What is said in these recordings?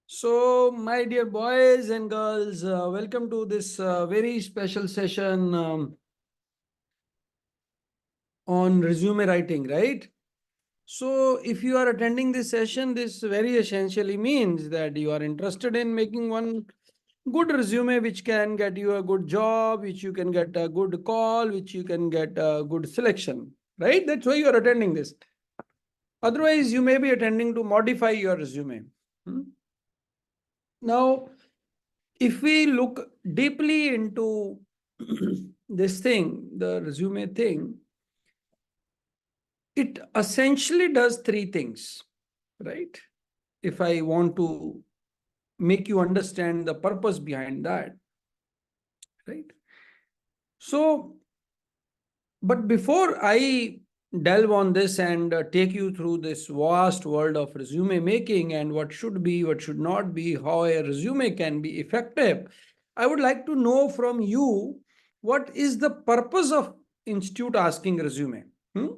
So, my dear boys and girls, welcome to this very special session on resume writing, right? So, if you are attending this session, this very essentially means that you are interested in making one good resume which can get you a good job, which you can get a good call, which you can get a good selection, right? That's why you are attending this. Otherwise, you may be attending to modify your resume. Hmm? Now, if we look deeply into this thing, the resume thing, it essentially does three things, right? If I want to make you understand the purpose behind that, right? So, but before I delve on this and take you through this vast world of resume making and what should be, what should not be, how a resume can be effective, I would like to know from you what is the purpose of institute asking resume. hmm?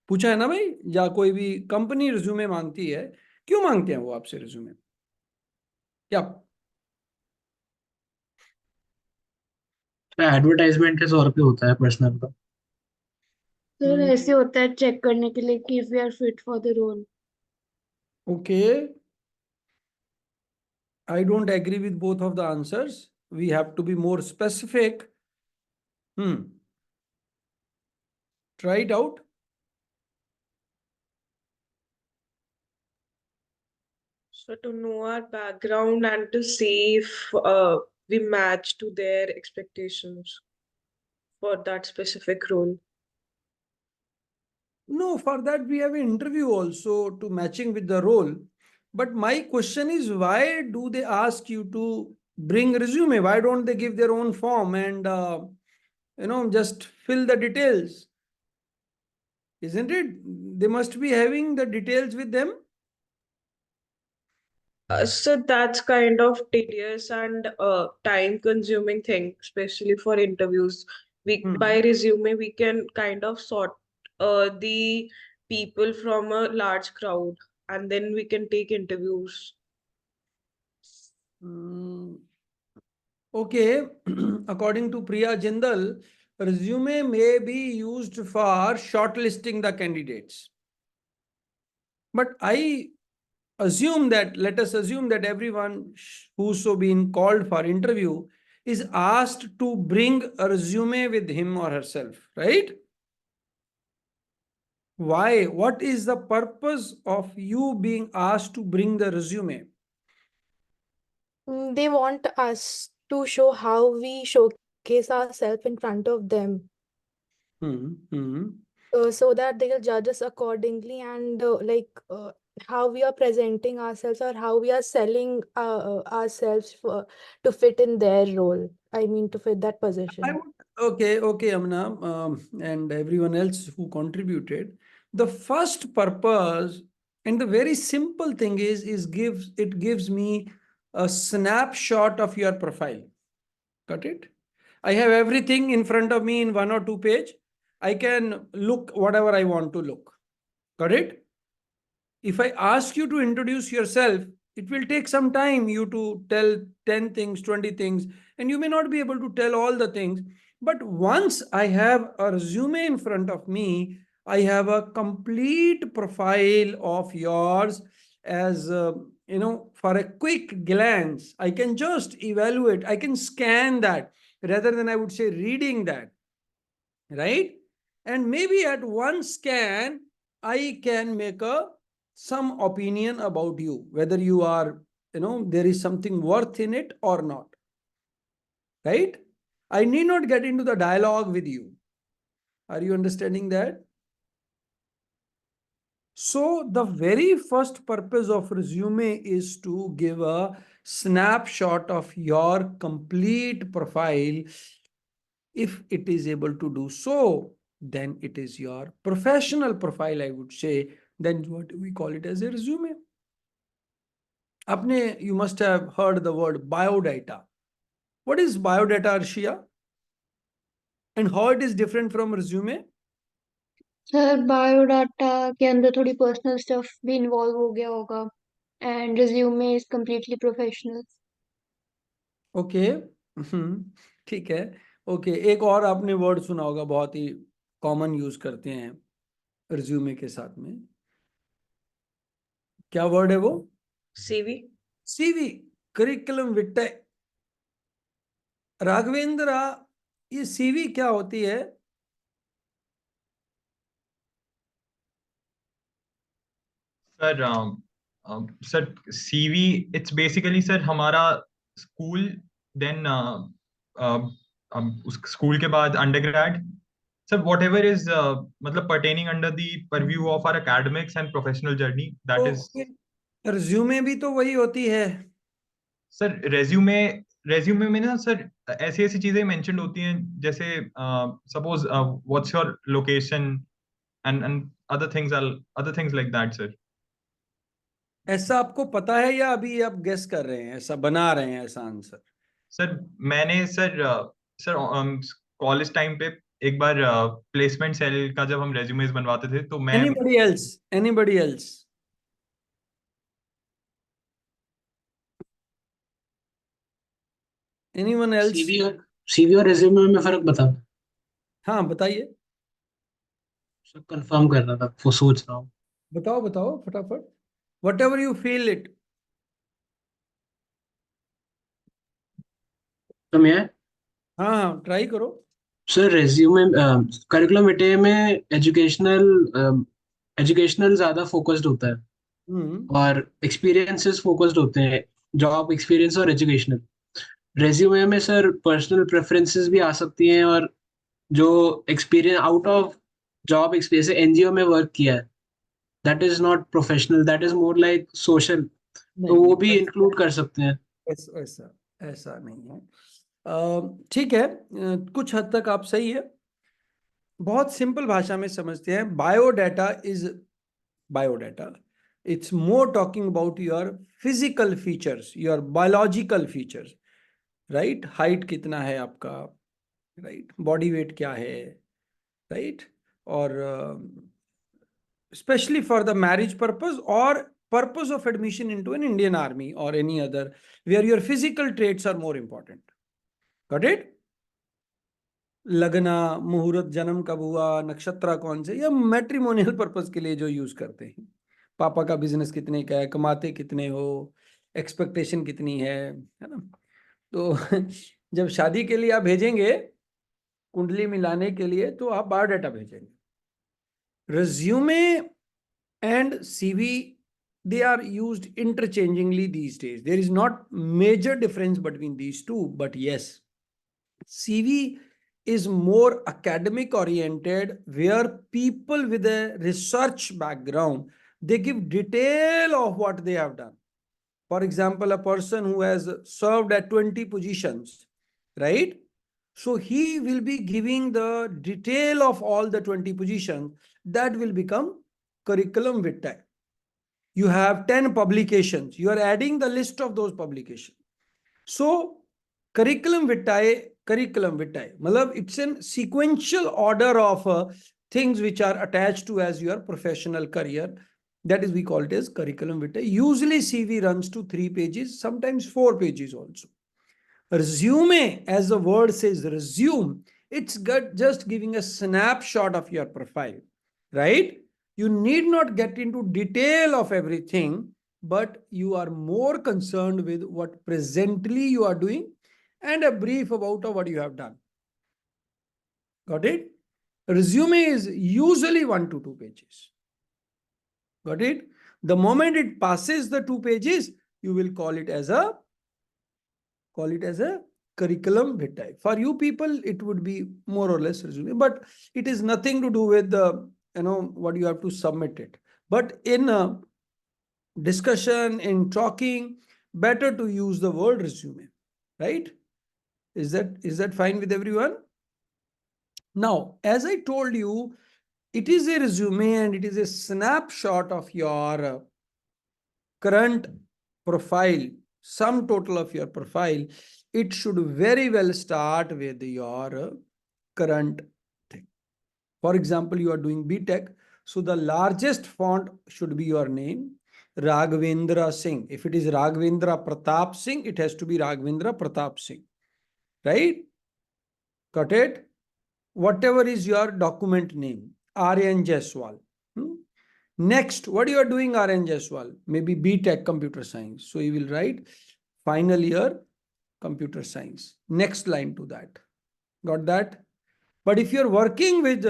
पूछा है ना भाई, या कोई भी company resume मांगती है, क्यों मांगते हैं वो आपसे रिज्यूमे? क्या एडवर्टाइजमेंट के तौर पे होता है पर्सनल का। सर ऐसे होता है चेक करने के लिए कि if we are fit for the role. Okay, I don't agree with both of the answers. We have to be more specific. Try it out. So to know our background and to see if we match to their expectations for that specific role. No, for that we have an interview also to matching with the role. But my question is, why do they ask you to bring resume? Why don't they give their own form and just fill the details? Isn't it? They must be having the details with them. So that's kind of tedious and time-consuming thing, especially for interviews. By resume, we can kind of sort the people from a large crowd, and then we can take interviews. Okay, according to Priya Jindal, resume may be used for shortlisting the candidates. But I assume that, let us assume that everyone who's so been called for interview is asked to bring a resume with him or herself, right? Why? What is the purpose of you being asked to bring the resume? They want us to show how we showcase ourselves in front of them, so that they'll judge us accordingly and how we are presenting ourselves or how we are selling ourselves to fit in their role. I mean, to fit that position. Okay, Amna, and everyone else who contributed. The first purpose and the very simple thing is gives me a snapshot of your profile. Got it? I have everything in front of me in 1 or 2 page. I can look whatever I want to look. Got it? If I ask you to introduce yourself, it will take some time you to tell 10 things, 20 things, and you may not be able to tell all the things. But once I have a resume in front of me, I have a complete profile of yours as, for a quick glance. I can just evaluate, I can scan that rather than I would say reading that, right? And maybe at one scan, I can make some opinion about you, whether you are, there is something worth in it or not, right? I need not get into the dialogue with you. Are you understanding that? So the very first purpose of resume is to give a snapshot of your complete profile. If it is able to do so, then it is your professional profile, I would say. Then what we call it as a resume. You must have heard the word biodata. What is biodata, Arshia? And how it is different from resume? Sir biodata के अंदर थोड़ी personal stuff भी involve हो गया होगा। and resume is completely professional. Okay, ठीक है। Okay, एक और आपने वर्ड सुना होगा, बहुत ही कॉमन यूज करते हैं रिज्यूमे के साथ में। क्या वर्ड है वो? CV. CV, curriculum vitae. Raghavendra, ये सीवी क्या होती है? Sir sir CV it's basically sir हमारा स्कूल, देन उस स्कूल के बाद undergrad, sir whatever is मतलब pertaining under the purview of our academics and professional journey, that is. Resume भी तो वही होती है। सर रेज्यूमे, रेज्यूमे में ना सर ऐसी ऐसी चीजें मेंशन होती हैं, जैसे suppose what's your location and other things like that sir. ऐसा आपको पता है या अभी आप गेस कर रहे हैं, ऐसा बना रहे हैं ऐसा आंसर? सर मैंने सर कॉलेज टाइम पे एक बार प्लेसमेंट सेल का जब हम रेज्यूमेस बनवाते थे तो मैं। Anybody else? Anybody else? Anyone else? CV और रेज्यूमे में फर्क बता। हाँ बताइए, सब कंफर्म कर रहा था, वो सोच रहा हूँ। बताओ बताओ फटाफट, what ever you feel it. तो मैं हाँ हाँ, ट्राई करो। सर रेज्यूमे करिकुलम विटे में एजुकेशनल ज्यादा फोकस्ड होता है हम्म। और एक्सपीरियंसेस फोकस्ड होते हैं, जॉब एक्सपीरियंस और एजुकेशनल। रेज्यूमे में सर पर्सनल प्रेफरेंसेस भी आ सकती हैं, और जो experience out of job experience NGO में वर्क किया है, that is not professional, that is more like social, तो नहीं वो भी इंक्लूड कर सकते हैं। ऐसा ऐसा ऐसा नहीं है। ठीक है, कुछ हद तक आप सही है। बहुत सिंपल भाषा में समझते हैं, biodata is biodata, it's more talking about your physical features, your biological features, right? Height कितना है आपका, राइट? बॉडी वेट क्या है, राइट? और especially for the marriage purpose or purpose of admission into an Indian army or any other, where your physical traits are more important. Got it? लगना, मुहूर्त, जन्म कब हुआ, नक्षत्र कौन से, या मैट्रिमोनियल पर्पस के लिए जो यूज करते हैं। पापा का बिजनेस कितने का है, कमाते कितने हो, एक्सपेक्टेशन कितनी है ना? तो जब शादी के लिए आप भेजेंगे कुंडली मिलाने के लिए, तो आप बायोडाटा भेजेंगे। Resume and CV, they are used interchangingly these days. There is not major difference between these two, but yes, CV is more academic oriented, where people with a research background, they give detail of what they have done. For example, a person who has served at 20 positions, right? So he will be giving the detail of all the 20 positions. That will become curriculum vitae. You have 10 publications, you are adding the list of those publications. So curriculum vitae, matlab it's in sequential order of things which are attached to as your professional career. That is, we call it as curriculum vitae. Usually CV runs to 3 pages, sometimes 4 pages also. Resume, as the word says, resume, it's just giving a snapshot of your profile, right? You need not get into detail of everything, but you are more concerned with what presently you are doing and a brief about what you have done. Got it? Resume is usually 1 to 2 pages. Got it? The moment it passes the 2 pages, you will call it as a curriculum vitae. For you people, it would be more or less resume, but it is nothing to do with the what you have to submit it. But in a discussion, in talking, better to use the word resume, right? Is that fine with everyone? Now, as I told you, it is a resume and it is a snapshot of your current profile, sum total of your profile. It should very well start with your current thing. For example, you are doing BTech, so the largest font should be your name, Raghavendra Singh. If it is Raghavendra Pratap Singh, it has to be Raghavendra Pratap Singh. Right? Got it? Whatever is your document name, RN Jaiswal. Next, what you are doing, RN Jaiswal? Maybe BTech Computer Science. So you will write final year Computer Science. Next line to that. Got that? But if you're working with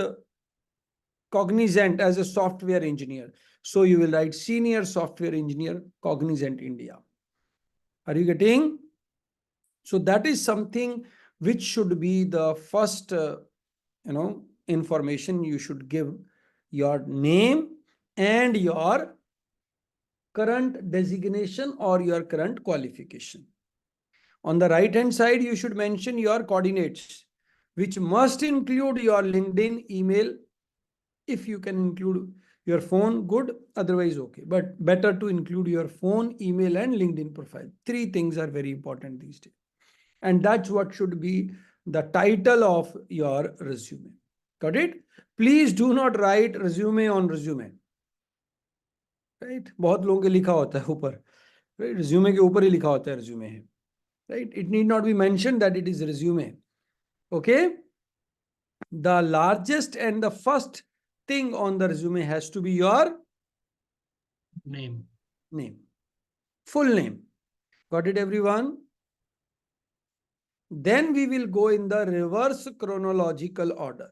Cognizant as a software engineer, so you will write Senior Software Engineer, Cognizant India. Are you getting? So that is something which should be the first, information you should give: your name and your current designation or your current qualification. On the right hand side, you should mention your coordinates, which must include your LinkedIn, email. If you can include your phone, good, otherwise okay. But better to include your phone, email, and LinkedIn profile. 3 things are very important these days. And that's what should be the title of your resume. Got it? Please do not write resume on resume. Right? बहुत लोगों के लिखा होता है ऊपर. Right? Resume के ऊपर ही लिखा होता है resume है. Right? It need not be mentioned that it is resume. Okay? The largest and the first thing on the resume has to be your Name. Full name. Got it, everyone? Then we will go in the reverse chronological order.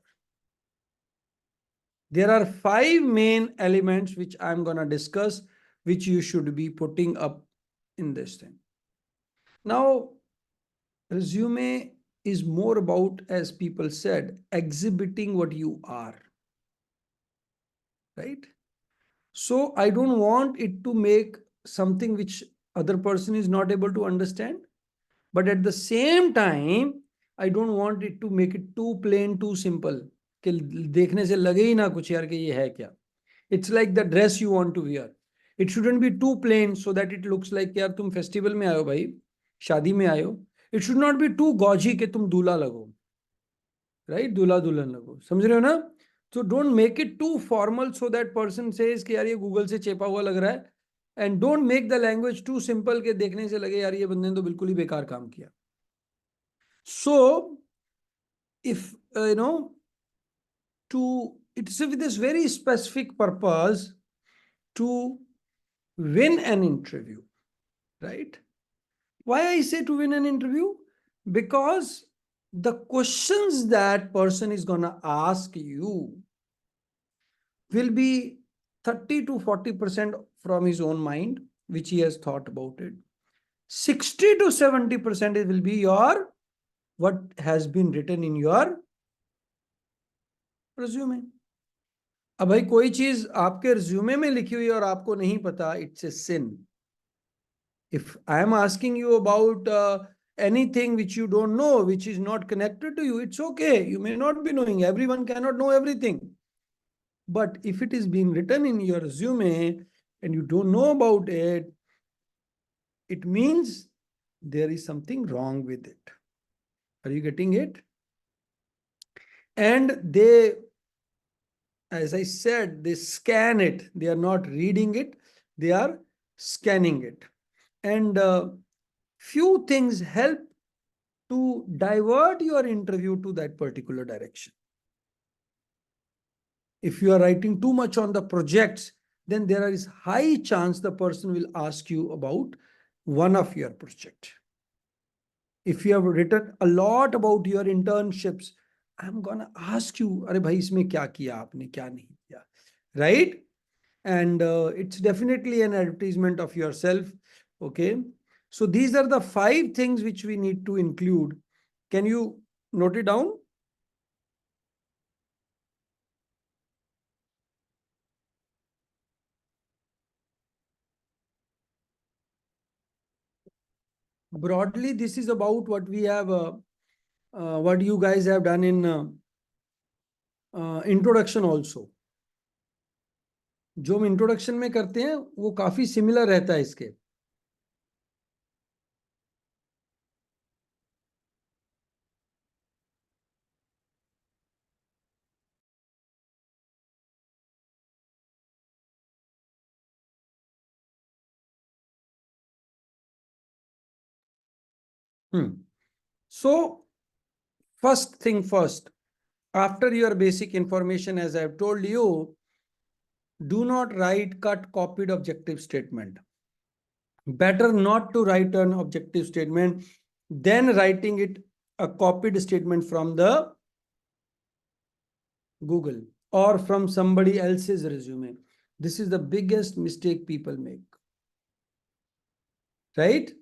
There are 5 main elements which I'm going to discuss, which you should be putting up in this thing. Now, resume is more about, as people said, exhibiting what you are. Right? So I don't want it to make something which other person is not able to understand. But at the same time, I don't want it to make it too plain, too simple. कि देखने से लगे ही ना कुछ यार कि ये है क्या. It's like the dress you want to wear. It shouldn't be too plain so that it looks like यार तुम फेस्टिवल में आयो भाई, शादी में आयो. It should not be too gauzy कि तुम दूल्हा लगो. Right? दूल्हा दुल्हन लगो. समझ रहे हो ना? So don't make it too formal so that person says कि यार ये गूगल से चेपा हुआ लग रहा है. And don't make the language too simple कि देखने से लगे यार ये बंदे ने तो बिल्कुल ही बेकार काम किया. So, if it's with this very specific purpose to win an interview, right? Why I say to win an interview? Because the questions that person is gonna ask you will be 30 to 40% from his own mind, which he has thought about it. 60 to 70% it will be your what has been written in your resume. अब भाई कोई चीज आपके resume में लिखी हुई है और आपको नहीं पता, it's a sin. If I am asking you about anything which you don't know, which is not connected to you, it's okay. You may not be knowing. Everyone cannot know everything. But if it is being written in your resume and you don't know about it, it means there is something wrong with it. Are you getting it? And they, as I said, they scan it. They are not reading it. They are scanning it. And few things help to divert your interview to that particular direction. If you are writing too much on the projects, then there is high chance the person will ask you about one of your project. If you have written a lot about your internships, I'm gonna ask you, अरे भाई इसमें क्या किया आपने, क्या नहीं किया, right? And it's definitely an advertisement of yourself. Okay, so these are the 5 things which we need to include. Can you note it down? Broadly, this is about what we have, what you guys have done in introduction also. जो हम introduction में करते हैं वो काफी similar रहता है इसके. So, first thing first, after your basic information, as I've told you, do not write cut copied objective statement. Better not to write an objective statement than writing it a copied statement from the Google or from somebody else's resume. This is the biggest mistake people make. Right?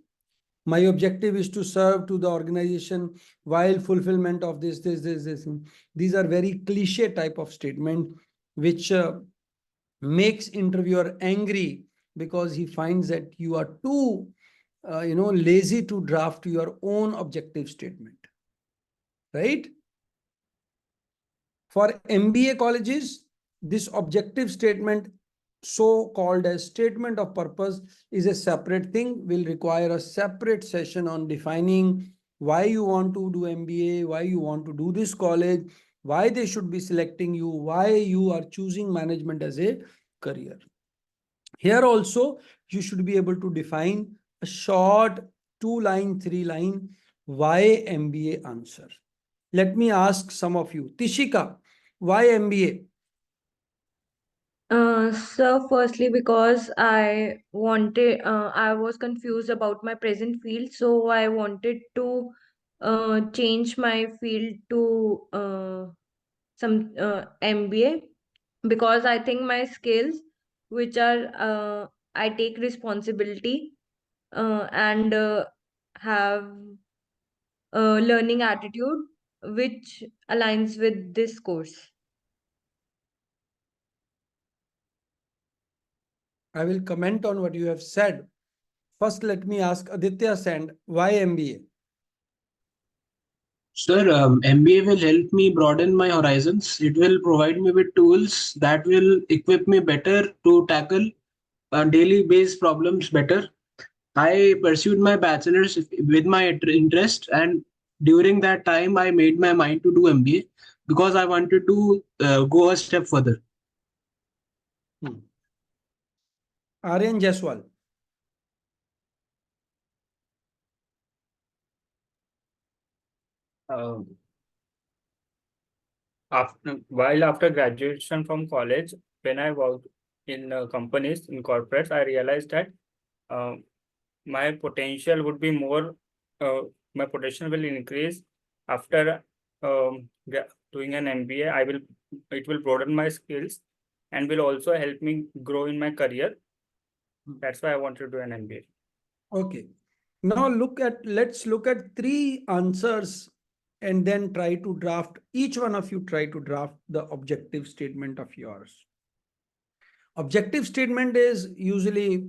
My objective is to serve to the organization while fulfillment of this. These are very cliche type of statement, which makes interviewer angry because he finds that you are too, lazy to draft your own objective statement. Right? For MBA colleges, this objective statement, so called as statement of purpose, is a separate thing, will require a separate session on defining why you want to do MBA, why you want to do this college, why they should be selecting you, why you are choosing management as a career. Here also, you should be able to define a short 2-line, 3-line why MBA answer. Let me ask some of you. Tishika, why MBA? So firstly, because I was confused about my present field, so I wanted to change my field to some MBA, because I think my skills, which are I take responsibility and have learning attitude, which aligns with this course. I will comment on what you have said. First, let me ask Aditya Sand, why MBA? Sir, MBA will help me broaden my horizons. It will provide me with tools that will equip me better to tackle daily based problems better. I pursued my bachelor's with my interest, and during that time, I made my mind to do MBA because I wanted to go a step further. Aryan Jaiswal. After graduation from college, when I worked in companies, in corporates, I realized that my potential would be more, my potential will increase after doing an MBA. It will broaden my skills and will also help me grow in my career. That's why I want to do an MBA. Okay. Now let's look at 3 answers and then try to draft, each one of you try to draft the objective statement of yours. Objective statement is usually,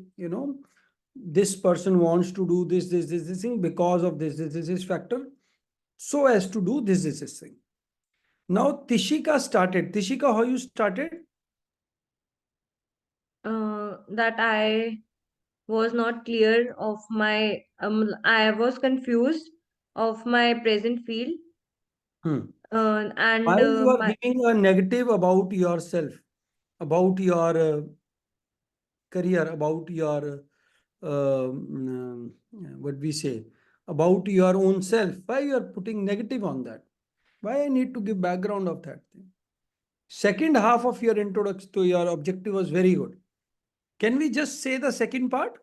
this person wants to do this thing because of this factor, so as to do this thing. Now Tishika started. Tishika, how you started? That I was not clear of my I was confused of my present field. And Why you are my giving a negative about yourself, about your career, about your what we say, about your own self? Why you are putting negative on that? Why I need to give background of that thing? Second half of your introduction to your objective was very good. Can we just say the second part?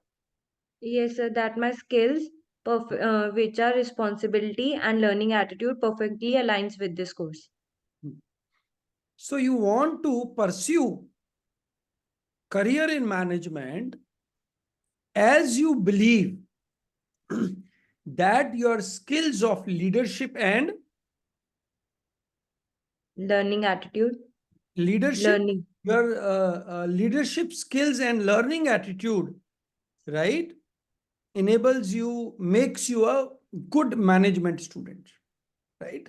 yes, sir, that my skills, which are responsibility and learning attitude, perfectly aligns with this course. So you want to pursue career in management as you believe that your skills of leadership and Learning attitude, leadership, learning. your leadership skills and learning attitude, right, enables you, makes you a good management student, right?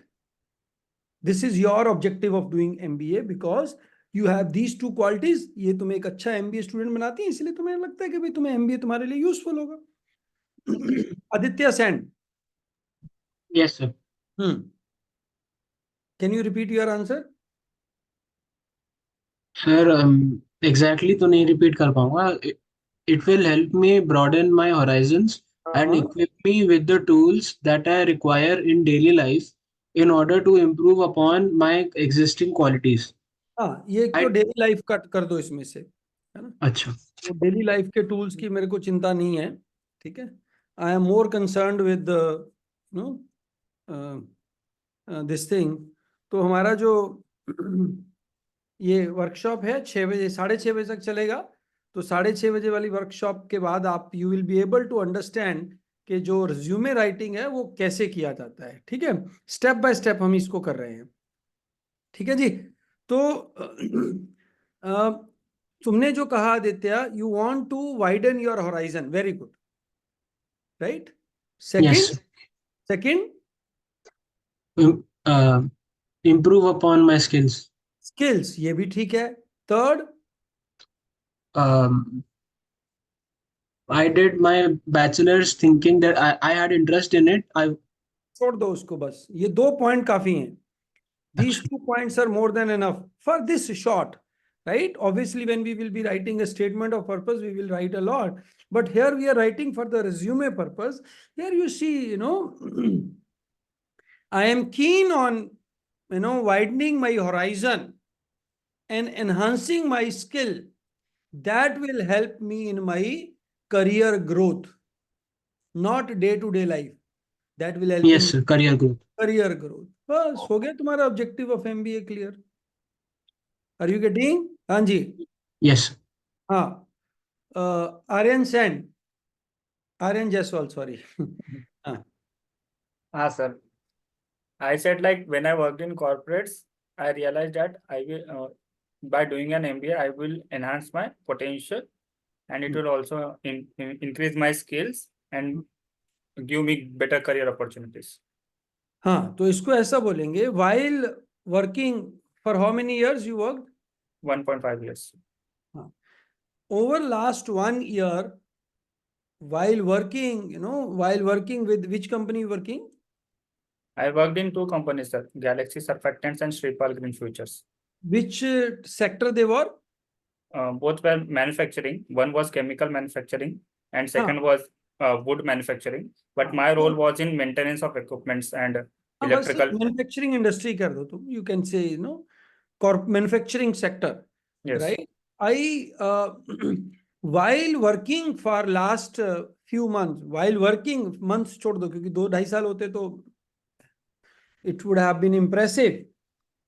This is your objective of doing MBA because you have these 2 qualities. ये तुम्हें एक अच्छा MBA student बनाती है, इसलिए तुम्हें लगता है कि भाई तुम्हें MBA तुम्हारे लिए useful होगा. Aditya Sen. Yes, sir. Can you repeat your answer? Sir, exactly तो नहीं repeat कर पाऊंगा. It will help me broaden my horizons. and हाँ equip me with the tools that I require in daily life in order to improve upon my existing qualities. हाँ, ये एक तो I daily life cut कर दो इसमें से, है ना। अच्छा वो डेली लाइफ के टूल्स की मेरे को चिंता नहीं है, ठीक है। I am more concerned with no this thing. तो हमारा जो ये वर्कशॉप है 6 बजे, 6:30 बजे तक चलेगा। तो 6:30 बजे वाली वर्कशॉप के बाद आप you will be able to understand कि जो रिज्यूमे राइटिंग है वो कैसे किया जाता है, ठीक है। स्टेप बाय स्टेप हम इसको कर रहे हैं, ठीक है जी। तो तुमने जो कहा Aditya, you want to widen your horizon, very good, right. Second, yes, second im- uh, improve upon my skills. Skills, ये भी ठीक है। Third, Um, I did my bachelor's thinking that I had interest in it. I छोड़ दो उसको, बस ये 2 point काफी हैं। These अच्छा 2 points are more than enough for this short, right? Obviously, when we will be writing a statement of purpose, we will write a lot. But here we are writing for the resume purpose. Here you see, I am keen on, widening my horizon and enhancing my skill. That will help me in my career growth, not day-to-day life. That will help yes in sir, career growth. career growth. बस हो गया तुम्हारा objective of MBA clear. Are you getting? हाँ जी। Yes sir. हाँ, Aryan Sen, Aryan Jaiswal, sorry. हाँ sir. I said like when I worked in corporates, I realized that I will by doing an MBA, I will enhance my potential, and it will also increase my skills and give me better career opportunities. हाँ, तो इसको ऐसा बोलेंगे, while working for how many years you worked? 1.5 years. हाँ, over last 1 year, while working, while working with which company working? I worked in 2 companies, sir, Galaxy Surfactants and Shripal Green Futures. Which sector they were? Both were manufacturing. One was chemical manufacturing and हाँ, second was wood manufacturing. But my role was in maintenance of equipments and हाँ, बस electrical. Manufacturing industry कर दो तुम, you can say, manufacturing sector, Yes. right? I while working for last few months, while working months छोड़ दो, क्योंकि 2-2.5 साल होते तो it would have been impressive.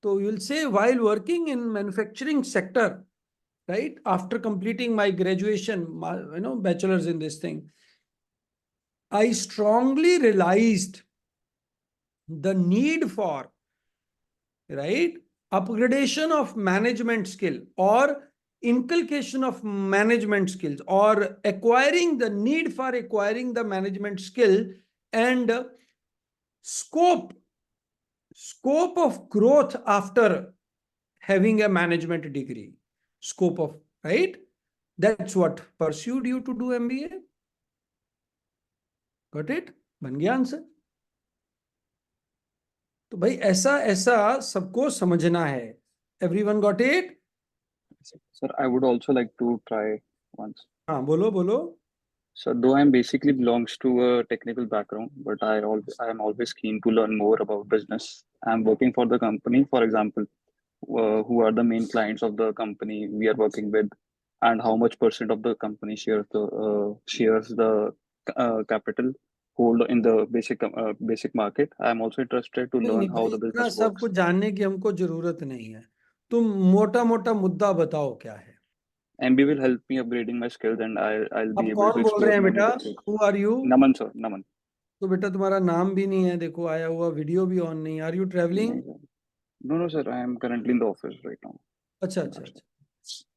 So you will say while working in manufacturing sector, right? After completing my graduation, bachelor's in this thing, I strongly realized the need for, right, upgradation of management skill or inculcation of management skills, or acquiring the need for acquiring the management skill, and scope of growth after having a management degree, scope of, right? That's what pursued you to do MBA. Got it? बन गया answer. तो भाई ऐसा ऐसा सबको समझना है। Everyone got it? Sir, I would also like to try once. हाँ, बोलो बोलो। So, though I'm basically belongs to a technical background, but I am always keen to learn more about business. I'm working for the company, for example, who are the main clients of the company we are working with, and how much percent of the company shares the capital hold in the basic market. I'm also interested to नहीं learn नहीं how भाई, the इतना business सब works. कुछ जानने की हमको जरूरत नहीं है। तुम मोटा मोटा मुद्दा बताओ क्या है। MBA will help me upgrading my skills, and I'll अब be able कौन to बोल explore रहे हैं many बेटा? different. Who are you? Naman sir, Naman. तो बेटा तुम्हारा नाम भी नहीं है, देखो आया हुआ, वीडियो भी ऑन नहीं। Are you travelling? No, sir. I am currently in the office right now. अच्छा अच्छा अच्छा,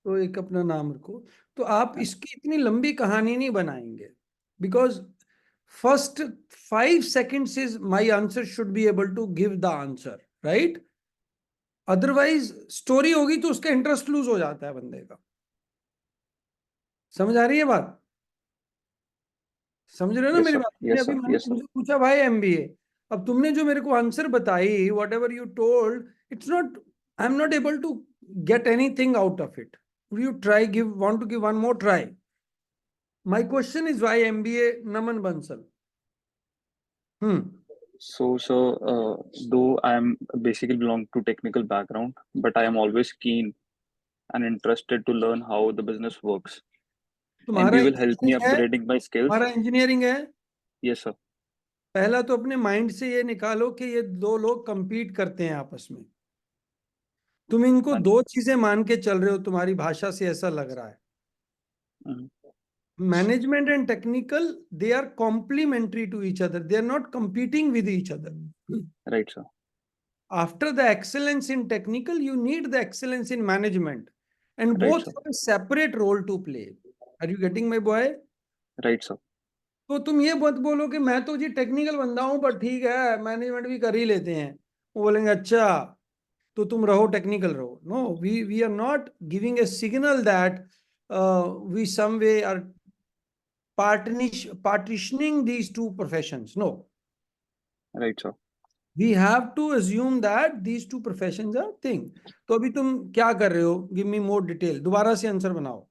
तो एक अपना नाम रखो। तो आप इसकी इतनी लंबी कहानी नहीं बनाएंगे, because first 5 seconds is my answer should be able to give the answer, right? Otherwise story होगी तो उसका इंटरेस्ट लूज हो जाता है बंदे का। समझ आ रही है बात? समझ रहे हो ना Yes, मेरी sir. बात? Yes, अभी sir. मैंने Yes, sir. तुमसे पूछा भाई एमबीए, अब तुमने जो मेरे को आंसर बताई, whatever you told, it's not, I am not able to get anything out of it. You try, give, want to give one more try? My question is why MBA, Naman Bansal? So, though I'm basically belong to technical background, but I am always keen and interested to learn how the business works. तुम्हारा MBA will help me engineering है? upgrading my skills. तुम्हारा engineering है? Yes, sir. पहला तो अपने mind से ये निकालो कि ये दो लोग compete करते हैं आपस में. तुम इनको हाँ जी. दो चीजें मान के चल रहे हो, तुम्हारी भाषा से ऐसा लग रहा है. Management and technical, they are complementary to each other. They are not competing with each other. Right, sir. After the excellence in technical, you need the excellence in management. And Right, both sir. have a separate role to play. Are you getting my boy? Right, sir. तो तुम ये मत बोलो कि मैं तो जी technical बंदा हूं पर ठीक है मैनेजमेंट भी कर ही लेते हैं. वो बोलेंगे अच्छा तो तुम रहो टेक्निकल रहो. No, we are not giving a signal that we some way are partitioning these two professions. No. Right, sir. We have to assume that these two professions are thing. तो अभी तुम क्या कर रहे हो? Give me more detail. दोबारा से answer बनाओ.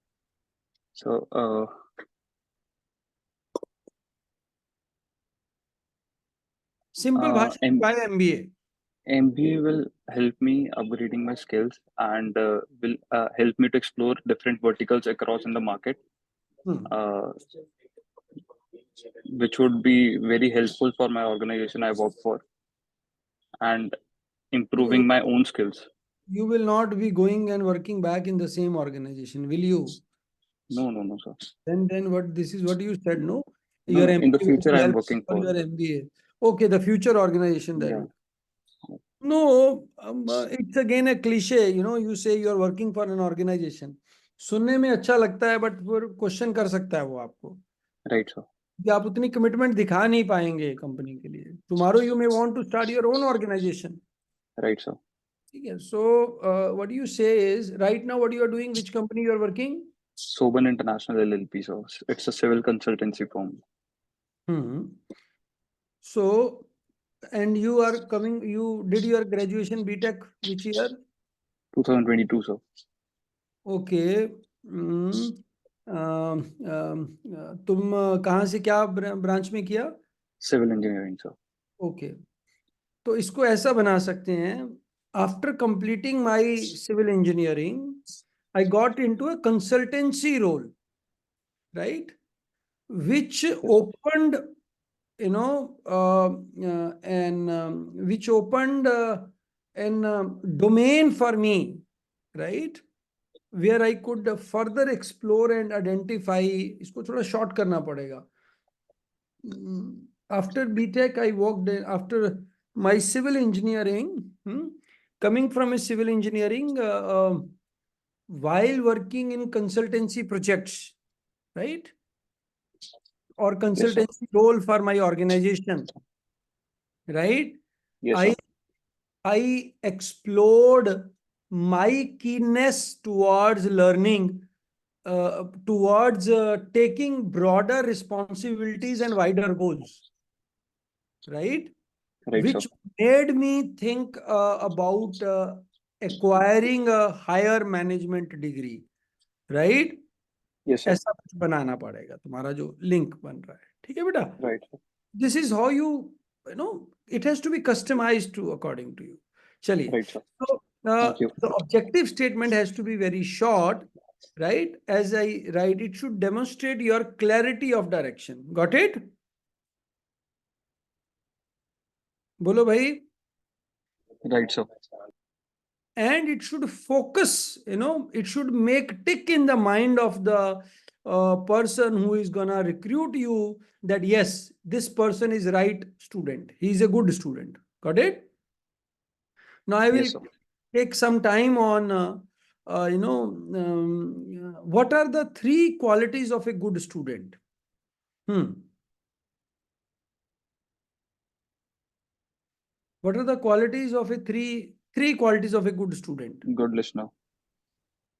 So, Simple भाषा में why MBA? MBA will help me upgrading my skills and will help me to explore different verticals across in the market, which would be very helpful for my organization I work for and improving my own skills. You will not be going and working back in the same organization, will you? No, sir. Then what? This is what you said, no? No, Your no, in the MBA will future, I'm help working for for. your MBA. Okay, the future organization that. Yeah. No, it's again a cliche. You know, you say you are working for an organization. सुनने में अच्छा लगता है, but फिर question कर सकता है वो आपको. Right, sir. कि आप उतनी कमिटमेंट दिखा नहीं पाएंगे कंपनी के लिए. Tomorrow you may want to start your own organization. Right, sir. ठीक है. So what you say is right now what you are doing, which company you are working? Soban International LLP, so it's a civil consultancy firm. So, and you are coming, you did your graduation BTech which year? 2022, sir. Okay. तुम कहाँ से क्या branch में किया? Civil engineering, sir. Okay. तो इसको ऐसा बना सकते हैं. After completing my civil engineering, I got into a consultancy role, right? Which opened, you know, which opened an domain for me, right? Where I could further explore and identify. इसको थोड़ा short करना पड़ेगा. After BTech, I worked after my civil engineering. Coming from a civil engineering, while working in consultancy projects, right? Or consultancy role for my organization, right? Yes, sir. I explored my keenness towards learning, towards taking broader responsibilities and wider goals, right? Right, Which sir. made me think about acquiring a higher management degree, right? Yes, sir. ऐसा कुछ बनाना पड़ेगा तुम्हारा जो link बन रहा है. ठीक है बेटा? Right, sir. This is how you know, it has to be customized to according to you. Chaliye. Right, sir. So Thank you. the objective statement has to be very short, right? As I write, it should demonstrate your clarity of direction. Got it? Bolo bhai. Right, sir. And it should focus, you know, it should make tick in the mind of the person who is gonna recruit you that yes, this person is right student. He is a good student. Got it? Now I will Yes, sir. take some time on, what are the 3 qualities of a good student? What are the qualities of a three qualities of a good student? Good listener.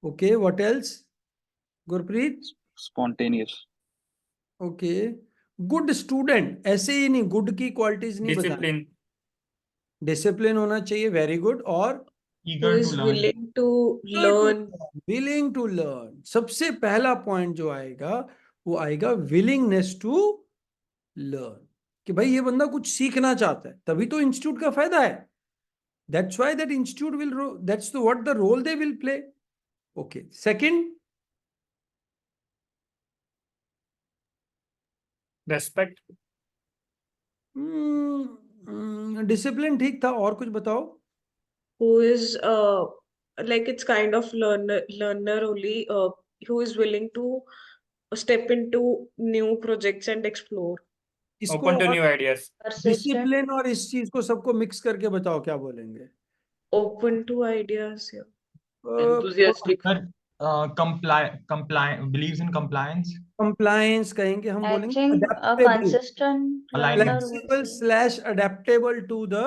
Okay, what else? Gurpreet? Spontaneous. Okay. Good student. ऐसे ही नहीं, good की qualities नहीं बतानी. Discipline. Discipline होना चाहिए, very good. और Who Eager is to learn. willing to learn. willing to learn. सबसे पहला point जो आएगा वो आएगा विलिंगनेस टू लर्न, कि भाई ये बंदा कुछ सीखना चाहता है, तभी तो इंस्टीट्यूट का फायदा है. That's why that institute will, that's what the role they will play. Okay. Second, respect. Discipline ठीक था, और कुछ बताओ. Who is like it's kind of learner only, who is willing to step into new projects and explore. इसको open to और new ideas. Persistent. Discipline और इस चीज को सबको मिक्स करके बताओ, क्या बोलेंगे. Open to ideas, yeah. enthusiastic. Sir, believes in compliance, compliance कहेंगे, हम I बोलेंगे think a adaptable, consistent alignment. learner would flexible say. slash adaptable to the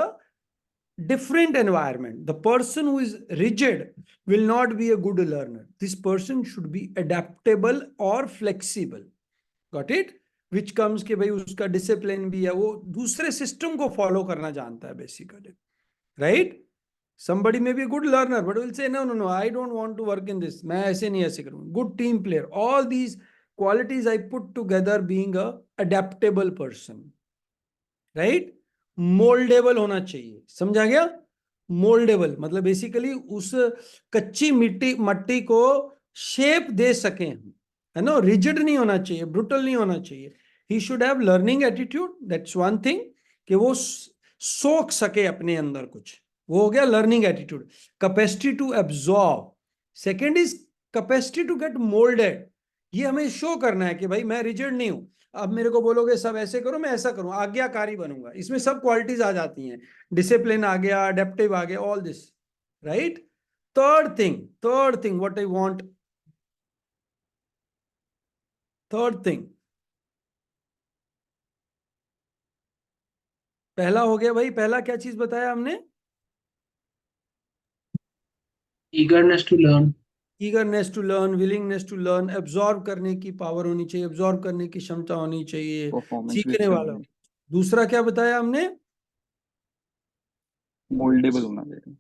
different environment. The person who is rigid will not be a good learner. This person should be adaptable or flexible. Got it? Which comes कि भाई उसका discipline भी है, वो दूसरे system को follow करना जानता है basically, right. somebody may be a good learner but will say no, I don't want to work in this, मैं ऐसे नहीं ऐसे करूँगा. Good team player, all these qualities I put together being a adaptable person, right. Mouldable होना चाहिए, समझा गया. Mouldable मतलब बेसिकली उस कच्ची मट्टी को शेप दे सके हम, है ना. रिजिड नहीं होना चाहिए, ब्रुटल नहीं होना चाहिए. He should have learning attitude, that's one thing, कि वो सोख सके अपने अंदर कुछ, वो हो गया learning attitude. Capacity to absorb. Second is capacity to get moulded. ये हमें शो करना है कि भाई मैं रिजिड नहीं हूं, अब मेरे को बोलोगे सब ऐसे करो, मैं ऐसा करूं, आज्ञाकारी बनूंगा. इसमें सब क्वालिटीज आ जाती हैं, डिसिप्लिन आ गया, अडेप्टिव आ गया, all this, right. Third thing what I want, third thing, पहला हो गया भाई, पहला क्या चीज बताया हमने. eagerness to learn. Eagerness to learn, willingness to learn, absorb करने की पावर होनी चाहिए, एब्जॉर्ब करने की क्षमता होनी चाहिए, परफॉर्मेंस भी सीखने अच्छी वाला. होनी, दूसरा क्या बताया हमने, मोल्डेबल होना चाहिए.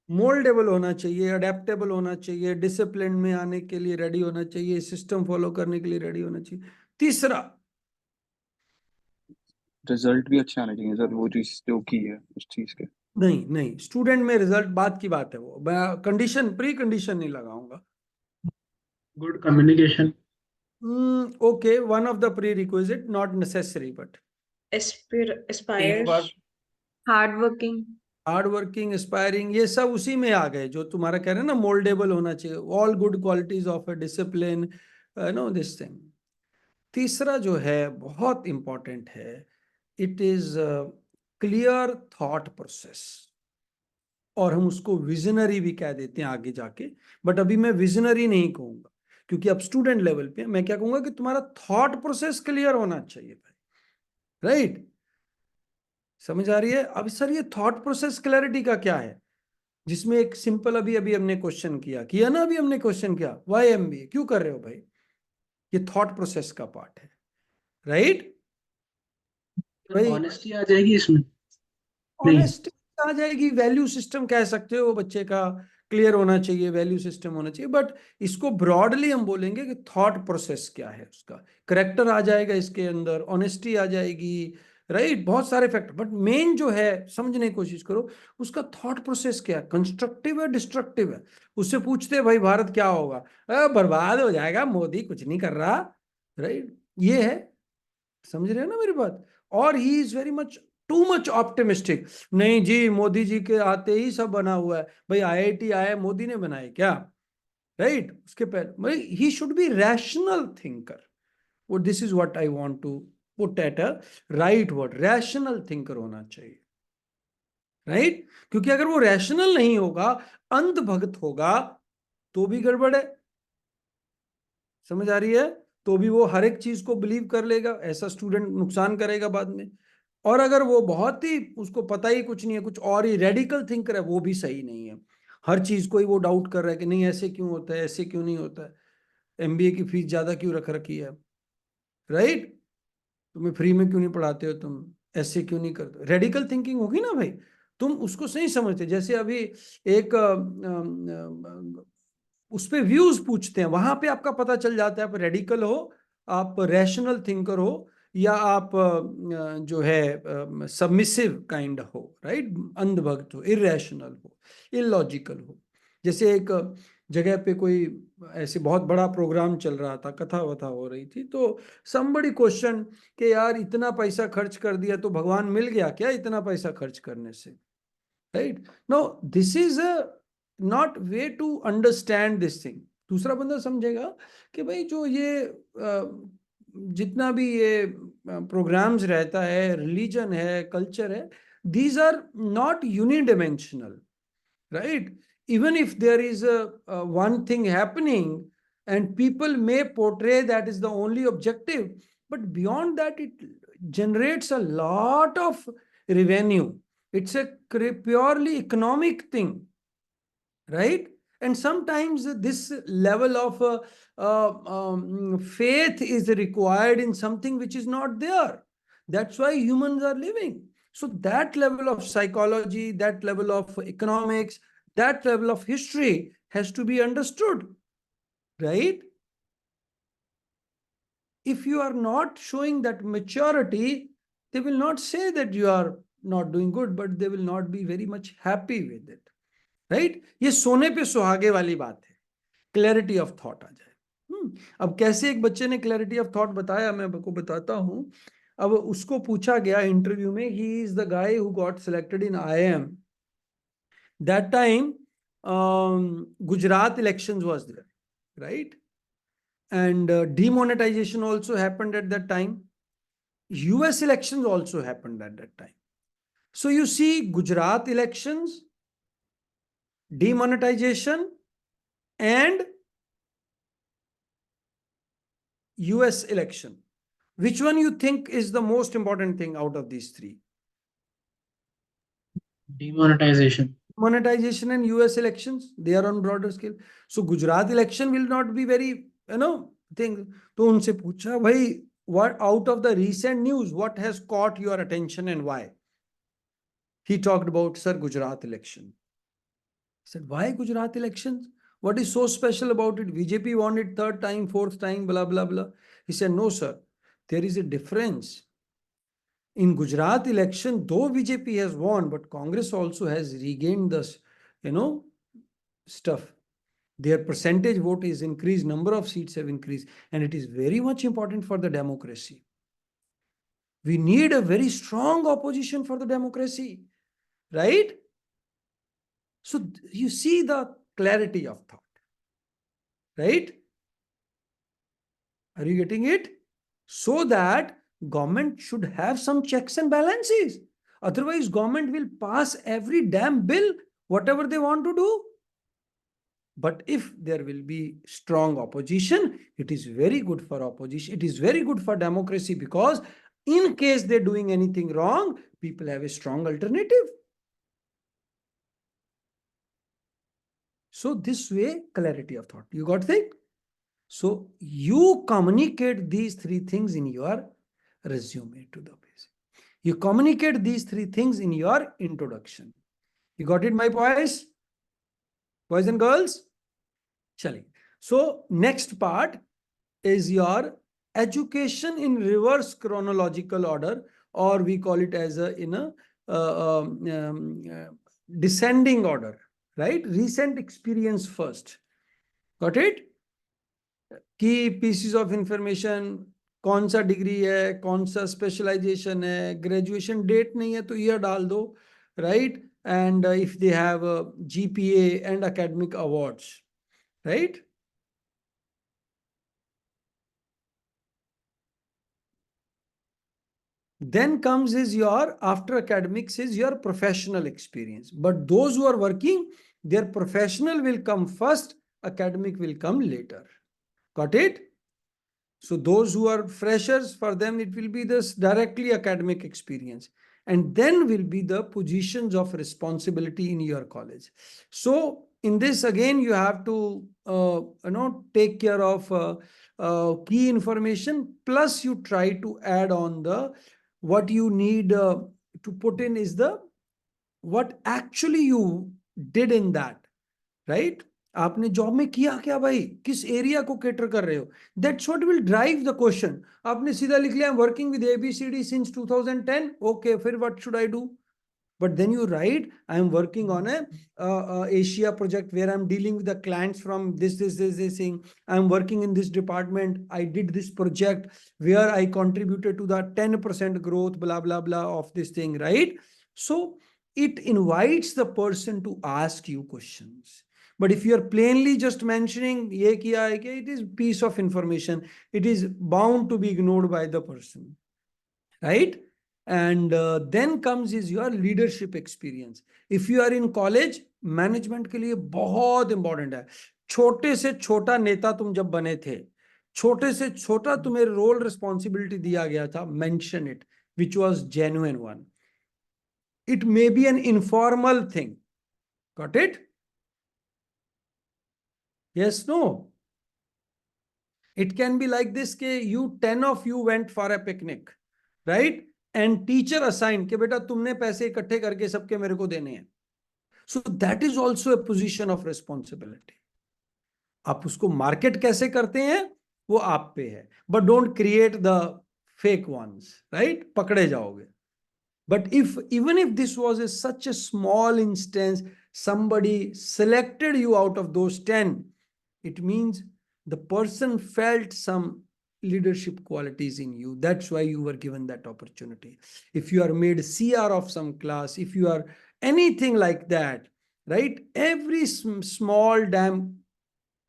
मोल्डेबल होना चाहिए, अडेप्टेबल होना चाहिए, डिसिप्लिन में आने के लिए रेडी होना चाहिए, सिस्टम फॉलो करने के लिए रेडी होना चाहिए. तीसरा, रिजल्ट भी अच्छे आने चाहिए सर, वो चीज जो की है उस चीज के. नहीं स्टूडेंट में रिजल्ट बात की बात है, वो मैं कंडीशन प्री कंडीशन नहीं लगाऊंगा. Good communication. Okay, one of the pre requisite, not necessary but Aspire. Team work. Hardworking. Hard working, aspiring, ये सब उसी में आ गए जो तुम्हारा कह रहे हैं ना, मोल्डेबल होना चाहिए, all good qualities of a discipline, no this thing. तीसरा जो है बहुत इंपॉर्टेंट है, it is clear thought process, और हम उसको विजनरी भी कह देते हैं आगे जाके, बट अभी मैं विजनरी नहीं कहूंगा, क्योंकि अब स्टूडेंट लेवल पे मैं क्या कहूंगा कि तुम्हारा थॉट प्रोसेस क्लियर होना चाहिए भाई, राइट. समझ आ रही है. अब सर ये थॉट प्रोसेस क्लैरिटी का क्या है, जिसमें एक सिंपल अभी अभी हमने क्वेश्चन किया ना, अभी हमने क्वेश्चन किया वाई एमबीए क्यों कर रहे हो भाई, ये थॉट प्रोसेस का पार्ट है, राइट. भाई Honesty आ जाएगी इसमें. नहीं. ऑनेस्टी आ जाएगी, वैल्यू सिस्टम कह सकते हो बच्चे का क्लियर होना चाहिए, वैल्यू सिस्टम होना चाहिए, बट इसको ब्रॉडली हम बोलेंगे कि थॉट प्रोसेस क्या है उसका. करेक्टर आ जाएगा इसके अंदर, ऑनेस्टी आ जाएगी, राइट. बहुत सारे फैक्टर, बट मेन जो है समझने की कोशिश करो उसका थॉट प्रोसेस क्या है, कंस्ट्रक्टिव है, डिस्ट्रक्टिव है. उससे पूछते हैं भाई भारत क्या होगा, बर्बाद हो जाएगा, मोदी कुछ नहीं कर रहा, राइट. ये है, समझ रहे हो ना मेरी बात. और he is very much too much optimistic, नहीं जी मोदी जी के आते ही सब बना हुआ है, भाई आईआईटी आया मोदी ने बनाए क्या, राइट. उसके पहले ही शुड बी रैशनल थिंकर. वो this is what I want to put at a right word, rational thinker होना चाहिए, राइट. क्योंकि अगर वो रैशनल नहीं होगा, अंध भक्त होगा, तो भी गड़बड़ है. समझ आ रही है. तो भी वो हर एक चीज को बिलीव कर लेगा, ऐसा स्टूडेंट नुकसान करेगा बाद में. और अगर वो बहुत ही उसको पता ही कुछ नहीं है, कुछ और ही रेडिकल थिंकर है, वो भी सही नहीं है. हर चीज को ही वो डाउट कर रहा है कि नहीं ऐसे क्यों होता है, ऐसे क्यों नहीं होता है, एमबीए की फीस ज्यादा क्यों रख रखी है, राइट. तुम्हें फ्री में क्यों नहीं पढ़ाते हो, तुम ऐसे क्यों नहीं करते, रेडिकल थिंकिंग होगी ना भाई. तुम उसको सही समझते. जैसे अभी एक उस पे व्यूज पूछते हैं, वहां पे आपका पता चल जाता है आप रेडिकल हो, आप रैशनल थिंकर हो या आप जो है सबमिसिव काइंड हो, राइट, अंधभक्त हो, इरेशनल हो, इलॉजिकल हो। जैसे एक जगह पे कोई ऐसे बहुत बड़ा प्रोग्राम चल रहा था, कथा वथा हो रही थी, तो समबडी क्वेश्चन कि यार इतना पैसा खर्च कर दिया तो भगवान मिल गया क्या इतना पैसा खर्च करने से, right? No, this is not way to understand this thing. दूसरा बंदा समझेगा कि भाई जो ये जितना भी ये प्रोग्राम्स रहता है, रिलीजन है, कल्चर है, these are not unidimensional, right? Even if there is a one thing happening and people may portray that is the only objective, but beyond that it generates a lot of revenue. It's a purely economic thing, right? And sometimes this level of faith is required in something which is not there. That's why humans are living. So that level of psychology, that level of economics, that level of history has to be understood, right? If you are not showing that maturity, they will not say that you are not doing good, but they will not be very much happy with it, right? ये सोने पे सुहागे वाली बात है, clarity of thought आ जाए। अब कैसे एक बच्चे ने क्लैरिटी ऑफ थॉट बताया, मैं आपको बताता हूं। अब उसको पूछा गया इंटरव्यू में, he is the guy who got selected in IIM। That time Gujarat elections was there, right? And demonetization also happened at that time. US elections also happened at that time. So you see Gujarat elections, demonetization, and US election. Which one you think is the most important thing out of these three? Demonetization. Monetization and US elections, they are on broader scale. So Gujarat election will not be very, thing. तो उनसे पूछा, भाई, what out of the recent news, what has caught your attention and why? He talked about, sir, Gujarat election. I said, why Gujarat elections? What is so special about it? BJP won it third time, fourth time, blah, blah, blah. He said, no, sir, there is a difference. In Gujarat election, though BJP has won, but Congress also has regained this, stuff. Their percentage vote is increased, number of seats have increased, and it is very much important for the democracy. We need a very strong opposition for the democracy, right? So you see the clarity of thought, right? Are you getting it? So that government should have some checks and balances. Otherwise, government will pass every damn bill, whatever they want to do. But if there will be strong opposition, it is very good for opposition. It is very good for democracy, because in case they're doing anything wrong, people have a strong alternative. So this way, clarity of thought. You got thing? So you communicate these three things in your resume to the basic. You communicate these three things in your introduction. You got it, my boys? Boys and girls? Chali. So next part is your education in reverse chronological order, or we call it as descending order, right? Recent experience first. Got it? Key pieces of information, कौन सा degree है, कौन सा specialisation है, graduation date नहीं है तो year डाल दो, right? And if they have GPA and academic awards, right? Then comes is your, after academics, is your professional experience. But those who are working, their professional will come first, academic will come later. Got it? So those who are freshers, for them it will be this directly academic experience, and then will be the positions of responsibility in your college. So in this, again, you have to take care of key information, plus you try to add on the what you need to put in is the what actually you did in that, right? आपने job में किया क्या भाई, किस area को cater कर रहे हो, that's what will drive the question. आपने सीधा लिख लिया working with ABCD since 2010, okay, फिर what should I do? But then you write, I am working on a Asia project where I'm dealing with the clients from this thing. I'm working in this department. I did this project where I contributed to the 10% growth, blah, blah, blah of this thing, right? So it invites the person to ask you questions. But if you are plainly just mentioning, ye kiya hai, it is piece of information. It is bound to be ignored by the person, right? And then comes is your leadership experience. If you are in college, management के लिए बहुत important है. छोटे से छोटा नेता तुम जब बने थे, छोटे से छोटा तुम्हें रोल रिस्पॉन्सिबिलिटी दिया गया था, mention it, which was genuine one. It may be an informal thing. Got it? Yes, no? It can be like this, ke you 10 of you went for a picnic, right? And teacher assigned कि बेटा तुमने पैसे इकट्ठे करके सबके मेरे को देने हैं. So that is also a position of responsibility. आप उसको मार्केट कैसे करते हैं वो आप पे है, but don't create the fake ones, right? पकड़े जाओगे. But even if this was such a small instance, somebody selected you out of those 10, it means the person felt some leadership qualities in you. That's why you were given that opportunity. If you are made CR of some class, if you are anything like that, right? Every small damn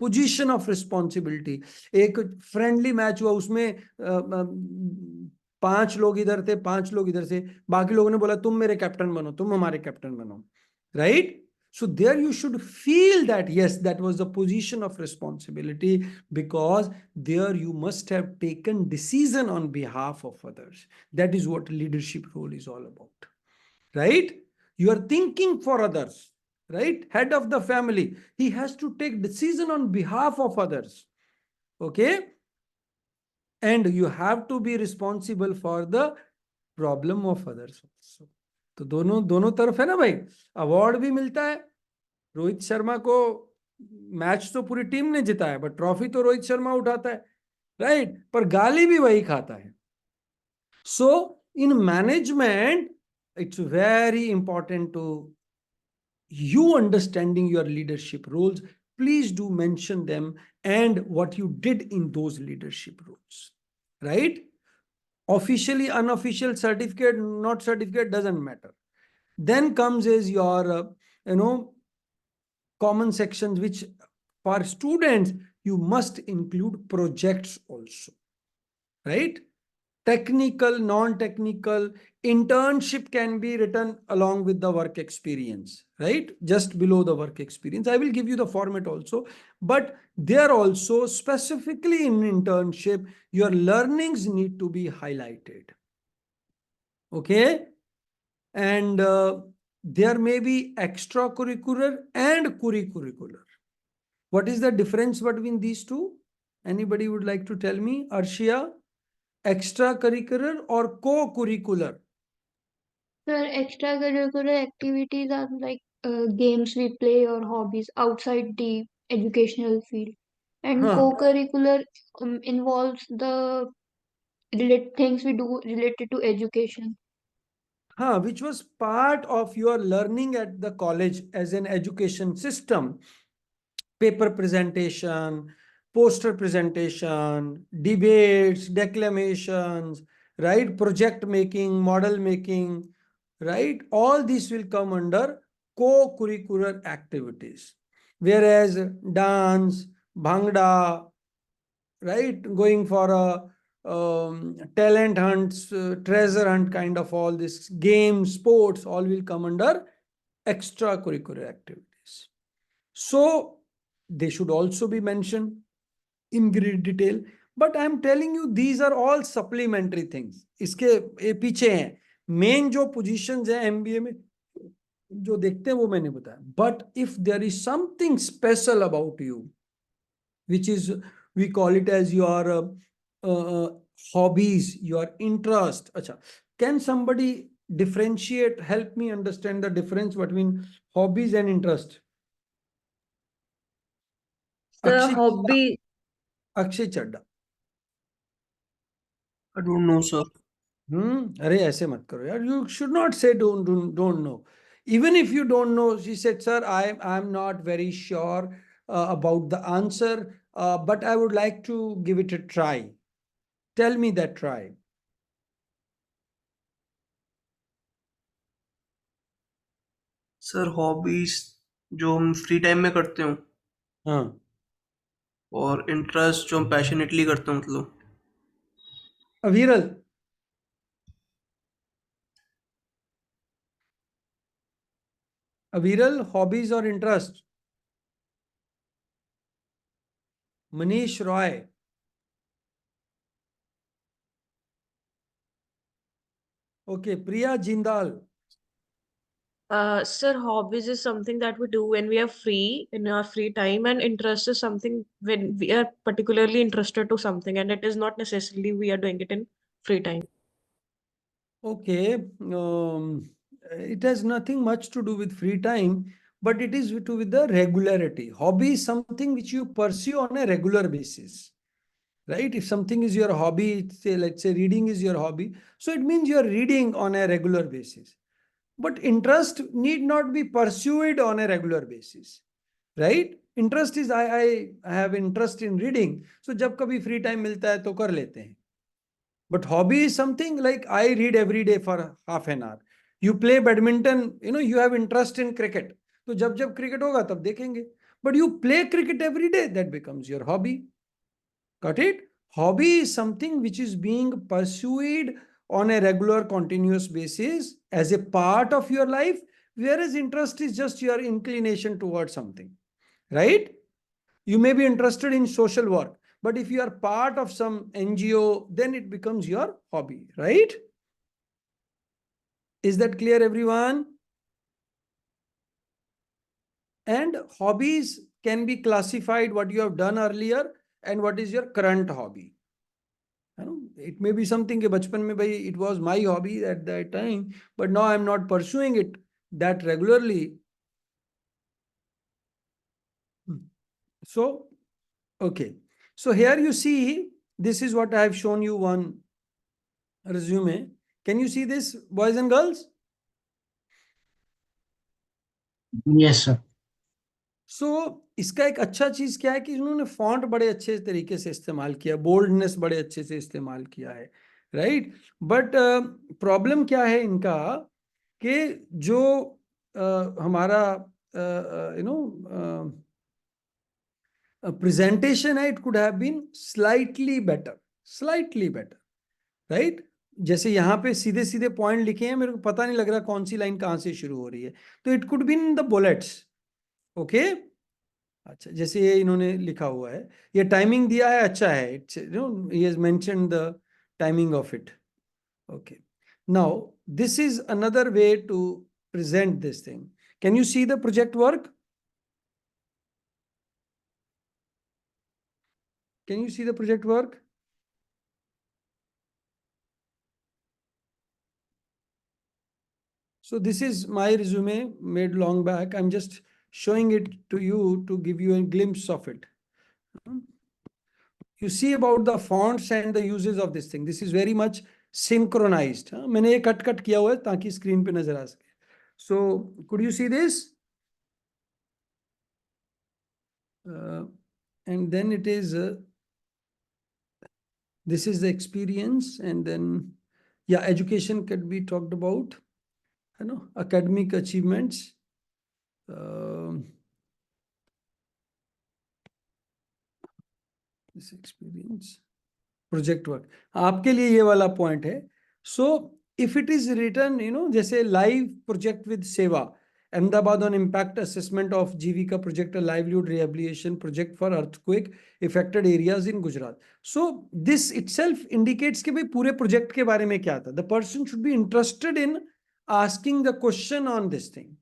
position of responsibility. एक friendly match हुआ, उसमें 5 लोग इधर थे, 5 लोग इधर से, बाकी लोगों ने बोला तुम मेरे कैप्टन बनो, तुम हमारे कैप्टन बनो, right? So there you should feel that yes, that was the position of responsibility, because there you must have taken decision on behalf of others. That is what leadership role is all about, right? You are thinking for others, right? Head of the family, he has to take decision on behalf of others, okay? And you have to be responsible for the problem of others also. तो दोनों दोनों तरफ है ना भाई. Award भी मिलता है. रोहित शर्मा को मैच तो पूरी टीम ने जिताया, बट ट्रॉफी तो रोहित शर्मा उठाता है, राइट? पर गाली भी वही खाता है. So in management it's very important to you understanding your leadership roles. Please do mention them and what you did in those leadership roles, right? Officially, unofficial, certificate, not certificate, doesn't matter. Then comes is your common sections, which for students you must include projects also, right? Technical, non-technical, internship can be written along with the work experience, right? Just below the work experience. I will give you the format also, but there also specifically in internship, your learnings need to be highlighted. Okay? And there may be extracurricular and curricular. What is the difference between these two? Anybody would like to tell me? Arshia? Extracurricular or co-curricular? Sir, extracurricular activities are like games we play or hobbies outside the educational field. And Huh. co-curricular involves the things we do related to education. Which was part of your learning at the college as an education system. Paper presentation, poster presentation, debates, declamations, right? Project making, model making, right? All these will come under co-curricular activities. Whereas dance, bhangra, right? Going for a talent hunts, treasure hunt, kind of all this, games, sports, all will come under extracurricular activities. So they should also be mentioned in great detail. But I am telling you, these are all supplementary things. इसके पीछे हैं main जो positions हैं MBA में जो देखते हैं वो मैंने बताया. But if there is something special about you, which is, we call it as your hobbies, your interest. Acha. Can somebody differentiate, help me understand the difference between hobbies and interest? The Akshay hobby. Akshay Chadda. I don't know, sir. अरे ऐसे मत करो यार. You should not say don't know. Even if you don't know, she said, sir, I'm not very sure about the answer, but I would like to give it a try. Tell me that try. Sir hobbies जो हम free time में करते हो हाँ. और interest जो हम passionately करते हो मतलब. Aviral. Aviral, hobbies or interest? Manish Roy. Okay, Priya Jindal. Sir, hobbies is something that we do when we are free, in our free time, and interest is something when we are particularly interested to something, and it is not necessarily we are doing it in free time. Okay, it has nothing much to do with free time, but it is to do with the regularity. Hobby is something which you pursue on a regular basis, right? If something is your hobby, say, let's say reading is your hobby, so it means you are reading on a regular basis. But interest need not be pursued on a regular basis, right? Interest is I have interest in reading, so जब कभी free time मिलता है तो कर लेते हैं. But hobby is something like I read every day for half an hour. You play badminton, you have interest in cricket. तो जब जब cricket होगा तब देखेंगे. But you play cricket every day, that becomes your hobby. Got it? Hobby is something which is being pursued on a regular, continuous basis as a part of your life, whereas interest is just your inclination towards something, right? You may be interested in social work, but if you are part of some NGO, then it becomes your hobby, right? Is that clear, everyone? And hobbies can be classified what you have done earlier and what is your current hobby. It may be something कि बचपन में भाई it was my hobby at that time, but now I'm not pursuing it that regularly. So, okay. So here you see, this is what I have shown you one resume. Can you see this, boys and girls? Yes, sir. सो इसका एक अच्छा चीज क्या है कि इन्होंने font बड़े अच्छे तरीके से इस्तेमाल किया, बोल्डनेस बड़े अच्छे से इस्तेमाल किया है, राइट? बट प्रॉब्लम क्या है इनका कि जो हमारा प्रेजेंटेशन है, it could have been slightly better, right? जैसे यहाँ पे सीधे सीधे पॉइंट लिखे हैं, मेरे को पता नहीं लग रहा कौन सी लाइन कहाँ से शुरू हो रही है, तो it could be in the bullets. Okay, अच्छा, जैसे ये इन्होंने लिखा हुआ है, ये टाइमिंग दिया है, अच्छा है, it's he has mentioned the timing of it. Okay, now this is another way to present this thing. Can you see the project work? Can you see the project work? So this is my resume made long back. I'm just showing it to you to give you a glimpse of it. You see about the fonts and the uses of this thing. This is very much synchronized. मैंने ये cut किया हुआ है ताकि screen पे नजर आ सके. So could you see this? And then it is this is the experience, and then education could be talked about, academic achievements. This experience, project work. आपके लिए ये वाला पॉइंट है. So if it is written, जैसे live project with सेवा, Ahmedabad on impact assessment of Jivika project, a livelihood rehabilitation project for earthquake affected areas in Gujarat. So this itself indicates कि भाई पूरे project के बारे में क्या था. The person should be interested in asking the question on this thing,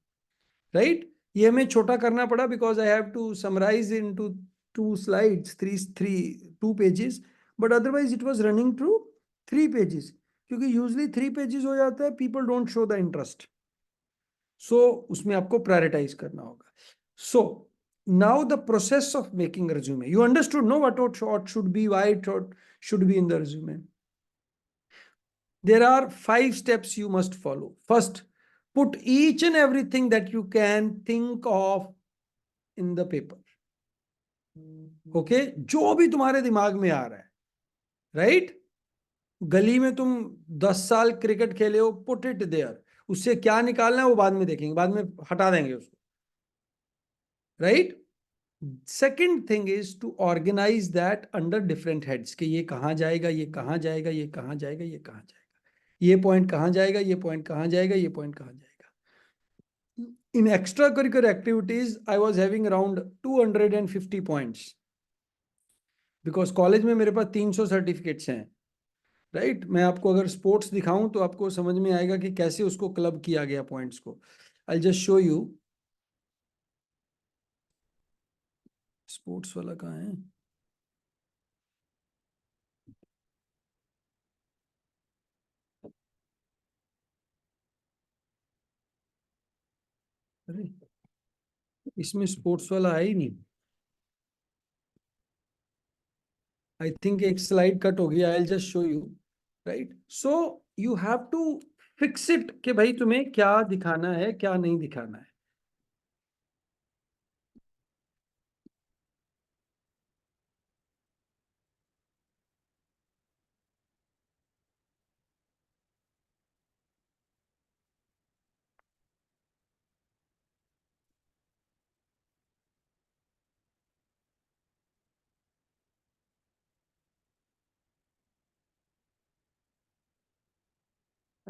right? ये हमें छोटा करना पड़ा because I have to summarize into 2 slides, 2 pages, but otherwise it was running through 3 pages. क्योंकि usually 3 pages हो जाता है, people don't show the interest. So उसमें आपको prioritize करना होगा. So now the process of making a resume. You understood, no, what should be, why it should be in the resume. There are 5 steps you must follow. First, put each and everything that you can think of in the paper. Okay, जो भी तुम्हारे दिमाग में आ रहा है, right? गली में तुम 10 साल क्रिकेट खेले हो, पुट इट देयर. उससे क्या निकालना है वो बाद में देखेंगे, बाद में हटा देंगे उसको, right? Second thing is to organise that under different heads, कि ये कहाँ जाएगा, ये कहाँ जाएगा, ये कहाँ जाएगा, ये कहाँ जाएगा, ये पॉइंट कहाँ जाएगा, ये पॉइंट कहाँ जाएगा, ये पॉइंट कहाँ जाएगा. In extracurricular activities, I was having around 250 points. Because college में मेरे पास 300 सर्टिफिकेट्स हैं, राइट? मैं आपको अगर स्पोर्ट्स दिखाऊं तो आपको समझ में आएगा कि कैसे उसको क्लब किया गया पॉइंट्स को. I'll just show you. Sports वाला कहाँ है? अरे इसमें स्पोर्ट्स वाला है ही नहीं. आई थिंक एक स्लाइड कट हो गया. I'll just show you, right? So you have to fix it कि भाई तुम्हें क्या दिखाना है, क्या नहीं दिखाना है.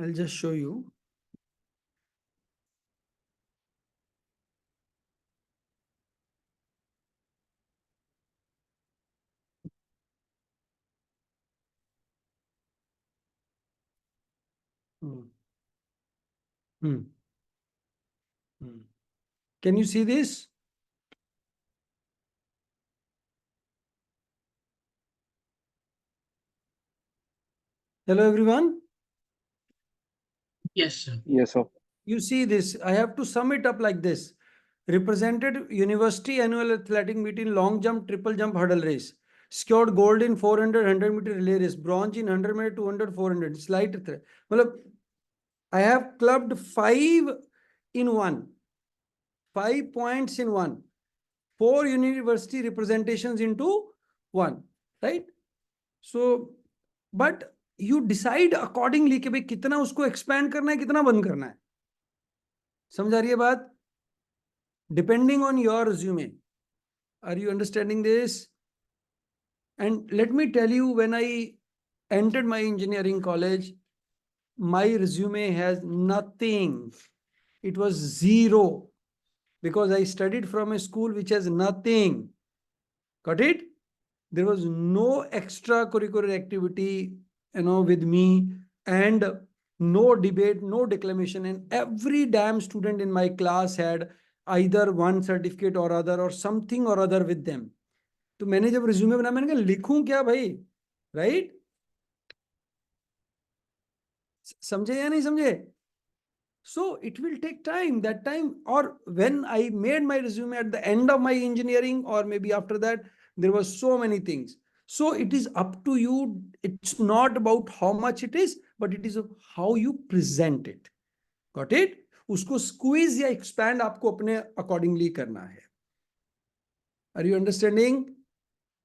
I'll just show you. Hmm. Hmm. Hmm. Can you see this? Hello everyone. Yes, sir. Yes, sir. You see this, I have to sum it up like this. Represented university annual athletic meet in long jump, triple jump, hurdle race. Scored gold in 400, 100 meter relay race. Bronze in 100 meter, 200, 400. Slight. I have clubbed 5 in 1. 5 points in 1. 4 university representations into 1. Right? So, but you decide accordingly कि भाई कितना उसको expand करना है, कितना बंद करना है. समझ आ रही है बात? Depending on your resume. Are you understanding this? And let me tell you, when I entered my engineering college, my resume has nothing. It was 0 because I studied from a school which has nothing. Got it? There was no extracurricular activity, with me, and no debate, no declamation, and every damn student in my class had either one certificate or other or something or other with them. तो मैंने जब resume बनाया मैंने कहा लिखूं क्या भाई, right? समझे या नहीं समझे? So it will take time. That time, or when I made my resume at the end of my engineering, or maybe after that, there was so many things. So it is up to you. It's not about how much it is, but it is how you present it. Got it? उसको squeeze या expand आपको अपने accordingly करना है. Are you understanding?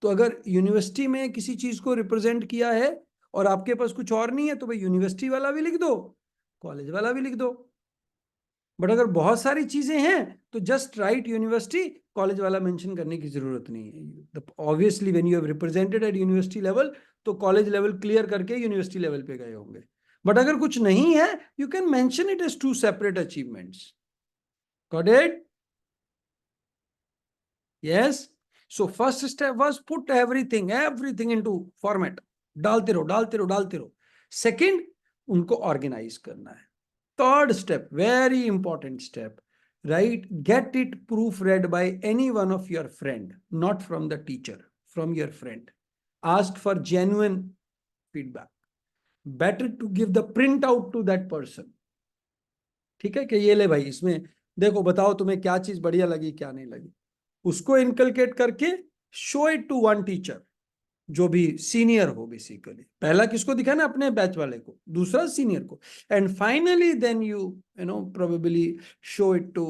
तो अगर university में किसी चीज को रिप्रेजेंट किया है और आपके पास कुछ और नहीं है तो भाई यूनिवर्सिटी वाला भी लिख दो, कॉलेज वाला भी लिख दो. बट अगर बहुत सारी चीजें हैं तो जस्ट राइट यूनिवर्सिटी, कॉलेज वाला मेंशन करने की जरूरत नहीं है. Obviously when you have represented at university level तो कॉलेज लेवल क्लियर करके यूनिवर्सिटी लेवल पे गए होंगे. बट अगर कुछ नहीं है you can mention it as 2 separate achievements. Got it? Yes. So first step was put everything into format. डालते रहो. Second, उनको organize करना है. Third step, very important step, right? Get it proofread by any one of your friend, not from the teacher, from your friend. Ask for genuine feedback. Better to give the printout to that person. ठीक है कि ये ले भाई, इसमें देखो बताओ तुम्हें क्या चीज बढ़िया लगी क्या नहीं लगी. उसको इनकलकेट करके show it to one teacher जो भी सीनियर हो बेसिकली। पहला किसको दिखाना, अपने बैच वाले को, दूसरा सीनियर को, and finally then you know probably show it to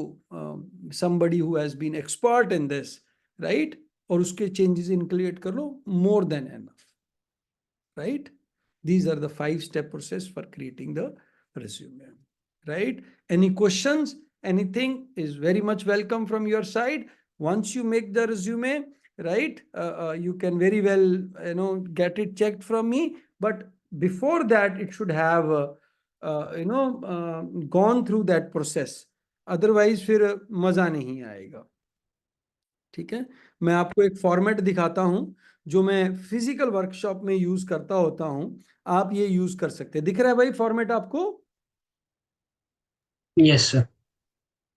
somebody who has been expert in this, right, और उसके चेंजेस इनक्लूड कर लो, more than enough, right. These are the 5-step process for creating the resume, right? Any questions? Anything is very much welcome from your side. Once you make the resume, right, you can very well, get it checked from me. But before that, it should have, gone through that process. Otherwise, फिर मजा नहीं आएगा। ठीक है, मैं आपको एक format दिखाता हूं जो मैं फिजिकल वर्कशॉप में यूज करता होता हूं, आप ये यूज कर सकते हैं। दिख रहा है भाई फॉर्मेट आपको? Yes sir.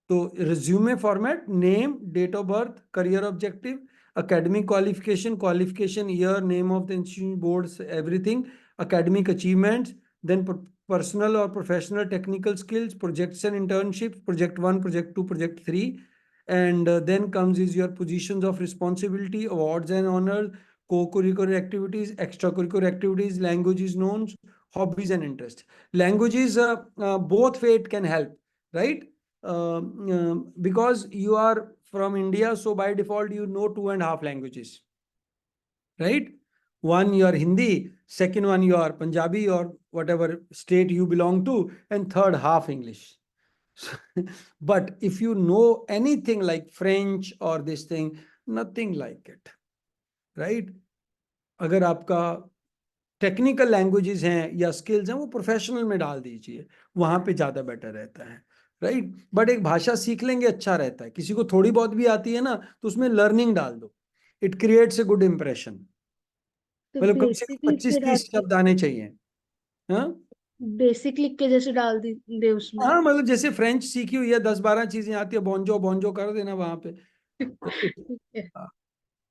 तो resume format, name, date of birth, career objective, academic qualification, year, name of the institution, boards, everything, academic achievements, then personal or professional technical skills, projects and internships, project 1, project 2, project 3, and then comes is your positions of responsibility, awards and honors, co-curricular activities, extracurricular activities, languages known, hobbies and interests. Languages, both way it can help, right? Because you are from India, so by default you know 2.5 languages, right? One your Hindi, second one your Punjabi or whatever state you belong to, and third half English. But if you know anything like French or this thing, nothing like it, right? अगर आपका technical languages हैं या skills हैं, वो professional में डाल दीजिए, वहां पे ज्यादा बेटर रहता है, राइट? बट एक भाषा सीख लेंगे अच्छा रहता है। किसी को थोड़ी बहुत भी आती है ना, तो उसमें लर्निंग डाल दो, it creates a good impression. तो मतलब कम से कम 25-30 शब्द आने चाहिए। हाँ, बेसिक लिख के जैसे डाल दे उसमें। हाँ, मतलब जैसे फ्रेंच सीखी हुई है, 10-12 चीजें आती है, बोंजो बोंजो कर देना वहां पे।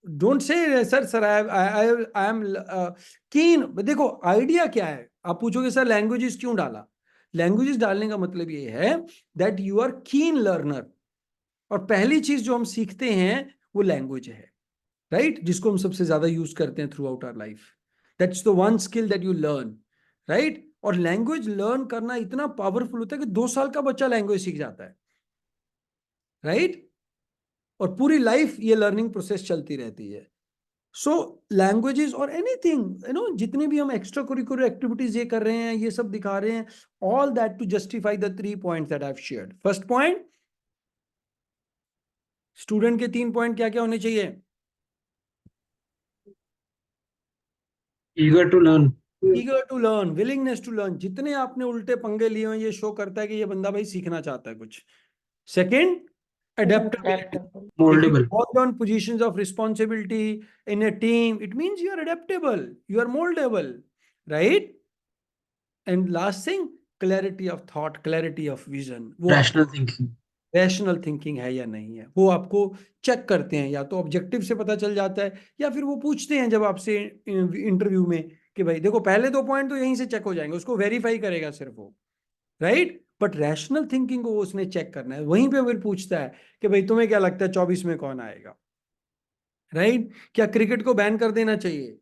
Don't say sir I am कीन। देखो आइडिया क्या है, आप पूछोगे सर लैंग्वेजेस क्यों डाला? लैंग्वेजेस डालने का मतलब ये है that you are keen learner, और पहली चीज जो हम सीखते हैं वो लैंग्वेज है, राइट? जिसको हम सबसे ज्यादा यूज करते हैं throughout our life. That's the one skill that you learn, right? और लैंग्वेज लर्न करना इतना पावरफुल होता है कि 2 साल का बच्चा लैंग्वेज सीख जाता है, राइट? और पूरी लाइफ ये लर्निंग प्रोसेस चलती रहती है। सो लैंग्वेजेस और एनीथिंग, जितने भी हम एक्स्ट्रा करिकुलर एक्टिविटीज ये कर रहे हैं, ये सब दिखा रहे हैं, all that to justify the 3 points that I have shared. First point, student के 3 पॉइंट क्या क्या होने चाहिए? Eager to learn, eager to learn, willingness to learn. जितने आपने उल्टे पंगे लिए हैं, ये शो करता है कि ये बंदा भाई सीखना चाहता है कुछ। Second, adaptability. If you mouldable. work on positions of responsibility in a team, it means you are adaptable, you are moldable, right? And last thing, clarity of thought, clarity of vision. वो rational thinking. Rational thinking है या नहीं है, वो आपको check करते हैं, या तो ऑब्जेक्टिव से पता चल जाता है, या फिर वो पूछते हैं जब आपसे इंटरव्यू में कि भाई देखो पहले 2 पॉइंट तो यहीं से चेक हो जाएंगे, उसको वेरीफाई करेगा सिर्फ वो, राइट? बट रैशनल थिंकिंग को उसने चेक करना है, वहीं पे फिर पूछता है कि भाई तुम्हें क्या लगता है 24 में कौन आएगा, राइट? क्या क्रिकेट को बैन कर देना चाहिए?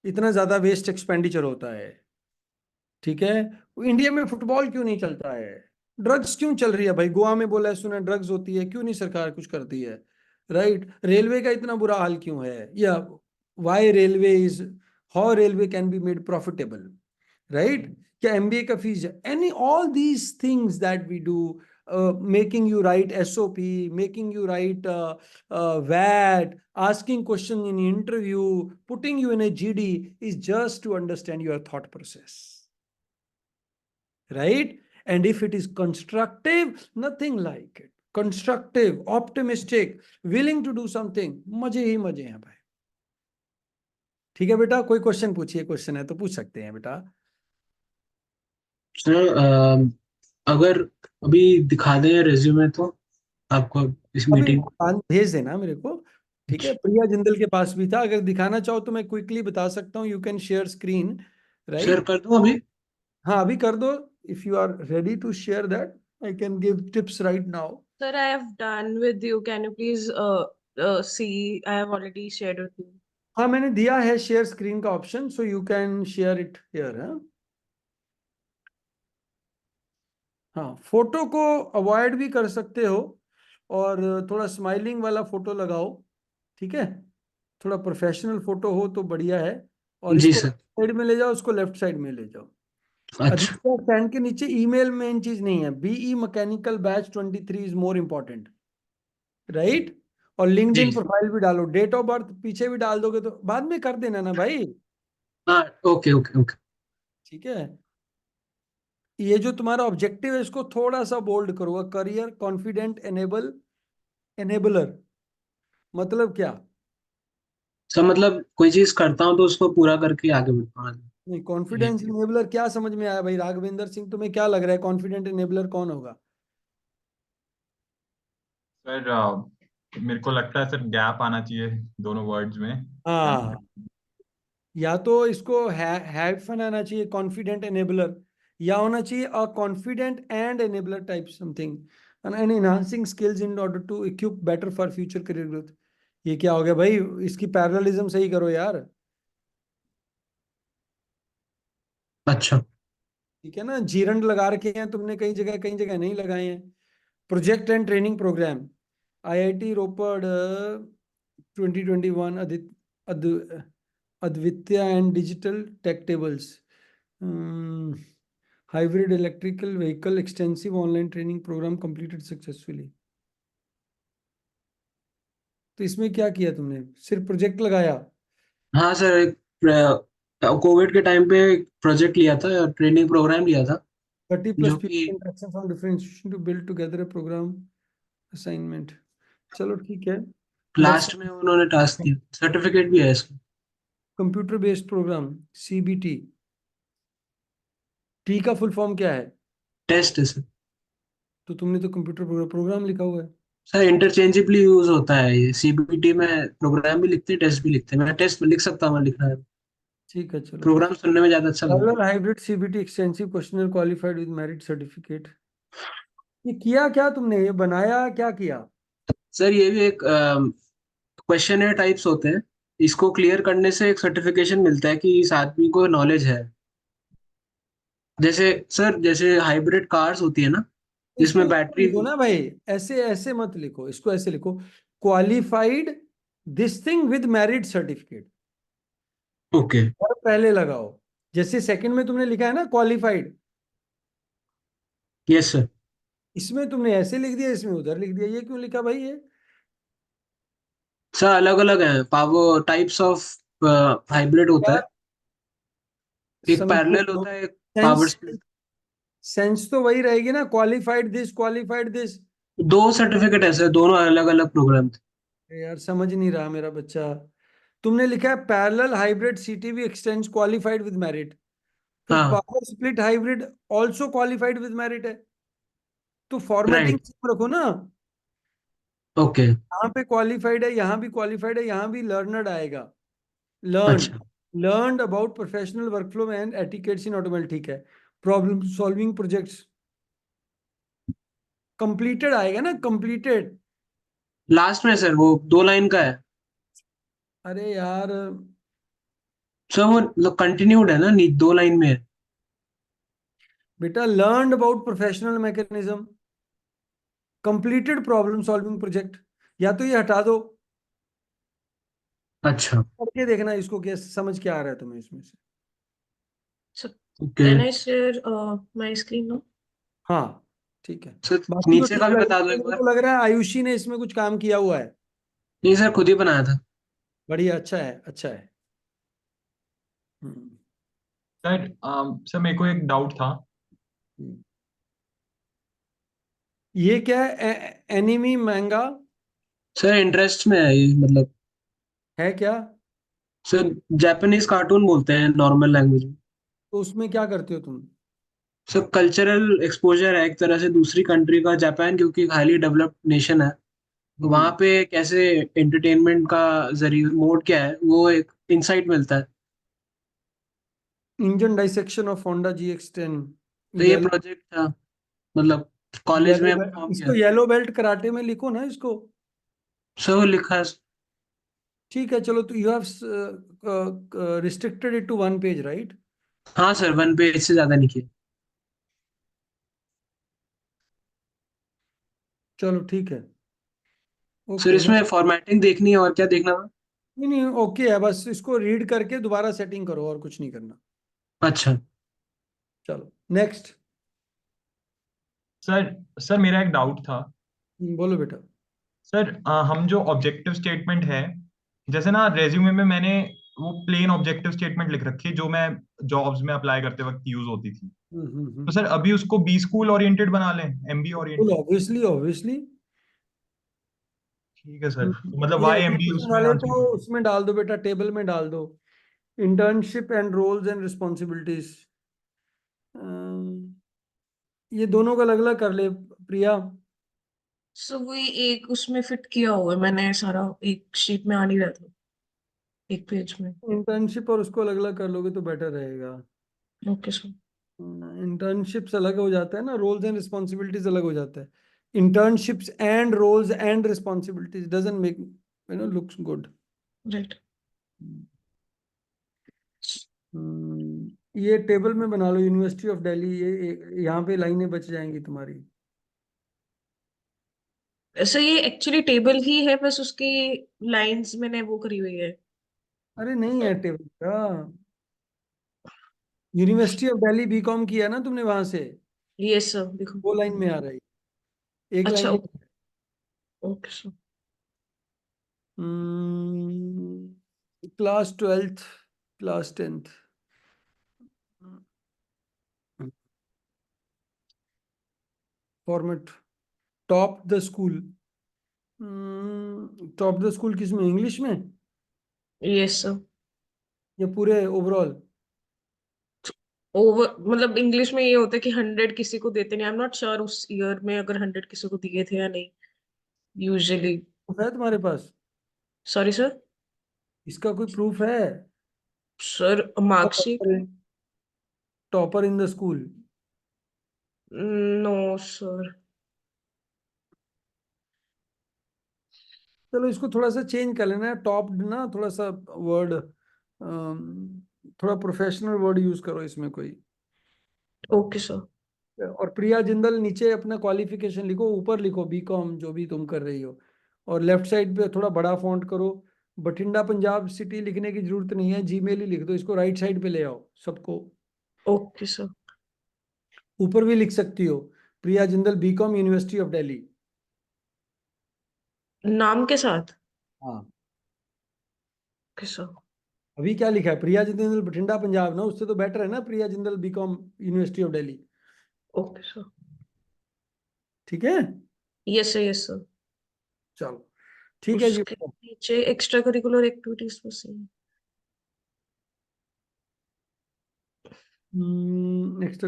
इतना ज्यादा वेस्ट एक्सपेंडिचर होता है, ठीक है? इंडिया में फुटबॉल क्यों नहीं चलता है? ड्रग्स क्यों चल रही है भाई? गोवा में बोला है, सुना ड्रग्स होती है, क्यों नहीं सरकार कुछ करती है, राइट? रेलवे का इतना बुरा हाल क्यों है? या why railway is, how railway can be made profitable, right? क्या एमबीए का fees, any all these things that we do, making you write SOP, making you write VAT, asking question in interview, putting you in a GD is just to understand your thought process, right? And if it is constructive, nothing like it. Constructive, optimistic, willing to do something, मजे ही मजे हैं भाई। ठीक है बेटा, कोई question पूछिए, question है तो पूछ सकते हैं बेटा। सर अगर अभी दिखा दें रेज्यूमे तो आपको इस अभी मीटिंग भेज देना मेरे को, ठीक है? प्रिया जिंदल के पास भी था, अगर दिखाना चाहो तो मैं क्विकली बता सकता हूँ, you can share screen, share right? कर दूं अभी? हाँ अभी कर दो, if you are ready to share that, I can give tips right now. Sir, I have done with you. Can you please see. I have already shared with you. हाँ, मैंने दिया है शेयर स्क्रीन का option, so you can share it here. हाँ, photo को avoid भी कर सकते हो और थोड़ा स्माइलिंग वाला फोटो लगाओ, ठीक है? थोड़ा प्रोफेशनल फोटो हो तो बढ़िया है। और जी इसको सर। साइड में ले जाओ, उसको लेफ्ट साइड में ले जाओ। अच्छा। अधिकतर फैन के नीचे ईमेल मेन चीज नहीं है। BE mechanical batch 23 is more important, right? और लिंक्डइन जी। प्रोफाइल भी डालो। डेट ऑफ बर्थ पीछे भी डाल दोगे तो बाद में कर देना ना भाई, हाँ, ओके ओके ओके। ठीक है? ये जो तुम्हारा ऑब्जेक्टिव है इसको थोड़ा सा बोल्ड करो। करियर कॉन्फिडेंट एनेबलर मतलब क्या? सर मतलब कोई चीज करता हूँ तो उसको पूरा करके आगे बढ़ता हूँ। नहीं, कॉन्फिडेंस इनेबलर क्या समझ में आया भाई? राघवेंद्र सिंह, तुम्हें क्या लग रहा है कॉन्फिडेंट इनेबलर कौन होगा? सर मेरे को लगता है सर गैप आना चाहिए दोनों वर्ड्स में। हाँ, या तो इसको हाइफन आना चाहिए कॉन्फिडेंट एनेबलर, या होना चाहिए a confident and enabler type something and enhancing skills in order to equip better for future career growth. ये क्या हो गया भाई? इसकी पैरेललिज्म सही करो यार। अच्छा। ठीक है ना? जीरंड लगा रखे हैं तुमने कई जगह नहीं लगाए हैं। Project and training programme IIT Ropar 2021 Advitiya and digital tech tables hybrid electrical vehicle extensive online training programme completed successfully. तो इसमें क्या किया तुमने? सिर्फ प्रोजेक्ट लगाया? हाँ सर, एक कोविड के टाइम पे एक प्रोजेक्ट लिया था, ट्रेनिंग प्रोग्राम लिया था 30 प्लस जो कि people interaction from different institution to build together a programme assignment. चलो ठीक है। नेक्स्ट, लास्ट में उन्होंने टास्क दिया। सर्टिफिकेट भी है इसका। Computer based programme CBT. T का फुल फॉर्म क्या है? टेस्ट है सर। तो तुमने तो कंप्यूटर प्रोग्राम लिखा हुआ है। सर इंटरचेंजेबली यूज होता है ये। सीबीटी में प्रोग्राम भी लिखते हैं, टेस्ट भी लिखते हैं। मैं टेस्ट में लिख सकता हूँ, मैं लिख रहा है। ठीक है, चलो। प्रोग्राम सुनने में ज्यादा अच्छा लगता parallel hybrid CBT extensive questioner qualified with merit certificate. ये किया क्या तुमने? ये बनाया क्या किया? है। सर ये भी एक क्वेश्चनर टाइप्स होते हैं। इसको क्लियर करने से एक सर्टिफिकेशन मिलता है कि इस आदमी को नॉलेज है। जैसे सर, जैसे हाइब्रिड कार्स होती है ना, इसको जिसमें इसको बैटरी। लिखो ना भाई, ऐसे ऐसे मत लिखो, इसको ऐसे लिखो, qualified this thing with merit certificate, okay. और पहले लगाओ। जैसे सेकंड में तुमने लिखा है ना क्वालिफाइड, यस सर। इसमें तुमने ऐसे लिख दिया, इसमें उधर लिख दिया। ये क्यों लिखा भाई? ये सर अलग अलग है, पावर टाइप्स ऑफ हाइब्रिड होता यार है। एक समझो पैरेलल तो, होता है, एक पावर सेंस स्प्लिट। सेंस तो वही रहेगी ना, क्वालिफाइड दिस। दो सर्टिफिकेट है सर, दोनों अलग अलग प्रोग्राम थे। यार समझ नहीं रहा मेरा बच्चा। तुमने लिखा है parallel hybrid CTV x tends qualified with merit, फिर हाँ। Power split hybrid also qualified with merit है। तो फॉर्मेटिंग राइट। रखो ना। ओके। यहाँ पे क्वालिफाइड है, यहाँ भी क्वालिफाइड है, यहाँ भी लर्नड आएगा। लर्न अच्छा। Learned about professional workflow and etiquettes in automail, ठीक है। प्रॉब्लम सॉल्विंग प्रोजेक्ट्स कंप्लीटेड आएगा ना, कंप्लीटेड। लास्ट में सर वो 2 लाइन का है। अरे यार, सर वो कंटिन्यूड है ना, 2 लाइन में है। बेटा learned about professional mechanism, completed problem solving project, या तो ये हटा दो। अच्छा। करके देखना इसको, क्या समझ क्या आ रहा है तुम्हें इसमें से? So, okay can I share my screen now? हाँ, ठीक है। सर, बाकी तो नीचे ठीक का भी लग बता दो रहा है, एक मेरे बार। को लग रहा है आयुषी ने इसमें कुछ काम किया हुआ है। नहीं सर, खुद ही बनाया था। बढ़िया, अच्छा है, अच्छा है। हम्म, सर मेरे को एक डाउट था। हम्म। ये क्या है? एनिमी मैंगा सर इंटरेस्ट में है ये, मतलब। है क्या? सर जापानीज कार्टून बोलते हैं नॉर्मल लैंग्वेज में। तो उसमें क्या करते हो तुम? सर कल्चरल एक्सपोजर है एक तरह से दूसरी कंट्री का। जापान क्योंकि एक हाईली डेवलप्ड नेशन है, तो वहाँ हम्म। पे कैसे एंटरटेनमेंट का जरिए मोड क्या है, वो एक इंसाइट मिलता है। Engine dissection of Honda GX10। तो ये येलो प्रोजेक्ट था, मतलब कॉलेज येलो में परफॉर्म किया इसको था। येलो बेल्ट कराटे में लिखो ना इसको। सर वो लिखा है। ठीक है, चलो, तो you have restricted it to 1 page, right? हाँ सर, 1 पेज से ज्यादा नहीं किया। चलो ठीक है, सर ओके। इसमें फॉर्मेटिंग देखनी है और क्या देखना है? नहीं नहीं, ओके है, बस इसको रीड करके दोबारा सेटिंग करो, और कुछ नहीं करना। अच्छा। चलो नेक्स्ट। सर सर मेरा एक डाउट था। बोलो बेटा। सर हम जो ऑब्जेक्टिव स्टेटमेंट है, जैसे ना रेज्यूमे में मैंने वो प्लेन ऑब्जेक्टिव स्टेटमेंट लिख रखी है जो मैं जॉब्स में अप्लाई करते वक्त यूज होती थी। तो सर अभी उसको बी स्कूल ओरिएंटेड बना लें, एमबी ओरिएंटेड? Obviously obviously. ठीक है सर, तो मतलब ये वाई एमबी एजुकेशन उसमें वाले आंसर तो कर। उसमें डाल दो बेटा, टेबल में डाल दो। Internship and roles and responsibilities, ये दोनों का अलग अलग कर ले प्रिया। सो वही एक उसमें फिट किया हुआ है मैंने, सारा एक शीट में आ नहीं रहा था, एक पेज में। इंटर्नशिप और उसको अलग अलग कर लोगे तो बेटर रहेगा। Okay sir. इंटर्नशिप्स अलग हो जाता है ना, रोल्स एंड रिस्पॉन्सिबिलिटीज अलग हो जाता है। Internships and roles and responsibilities doesn't make looks good. Right. ये टेबल में बना लो, यूनिवर्सिटी ऑफ दिल्ली, ये यहाँ पे लाइनें बच जाएंगी तुम्हारी। ऐसा ये एक्चुअली टेबल ही है, बस उसकी लाइंस मैंने वो करी हुई है। अरे नहीं है टेबल का। यूनिवर्सिटी ऑफ दिल्ली बीकॉम किया ना तुमने, वहां से यस सर, देखो। वो लाइन में आ रहा है, एक अच्छा line. Okay sir. Class 12th, class 10th, format, top the school. Top the school किस में, इंग्लिश में यस सर। या पूरे ओवरऑल? ओवर मतलब इंग्लिश में ये होता है कि 100 किसी को देते नहीं। आई एम नॉट श्योर उस ईयर में अगर 100 किसी को दिए थे या नहीं, यूजुअली। है तुम्हारे पास सॉरी सर। इसका कोई प्रूफ है? Sir marksheet. Topper in the school. No sir. चलो इसको थोड़ा सा चेंज कर लेना है, टॉप ना, थोड़ा सा वर्ड, थोड़ा प्रोफेशनल वर्ड यूज करो इसमें कोई। Okay sir. और प्रिया जिंदल नीचे अपना क्वालिफिकेशन लिखो, ऊपर लिखो बीकॉम जो भी तुम कर रही हो, और लेफ्ट साइड पे थोड़ा बड़ा फॉन्ट करो। बठिंडा पंजाब सिटी लिखने की जरूरत नहीं है, जीमेल ही लिख दो, इसको राइट साइड पे ले आओ सबको। Okay sir. ऊपर भी लिख सकती हो, Priya Jindal BCom university of Delhi. नाम के साथ। हाँ, ओके सर। अभी क्या लिखा है, प्रिया जिंदल बठिंडा पंजाब ना, उससे तो बेटर है ना Priya Jindal BCom university of Delhi. Okay sir. ठीक है, यस सर, यस सर। चलो ठीक है जी। उसके नीचे एक्स्ट्रा करिकुलर एक्टिविटीज बस है। Next,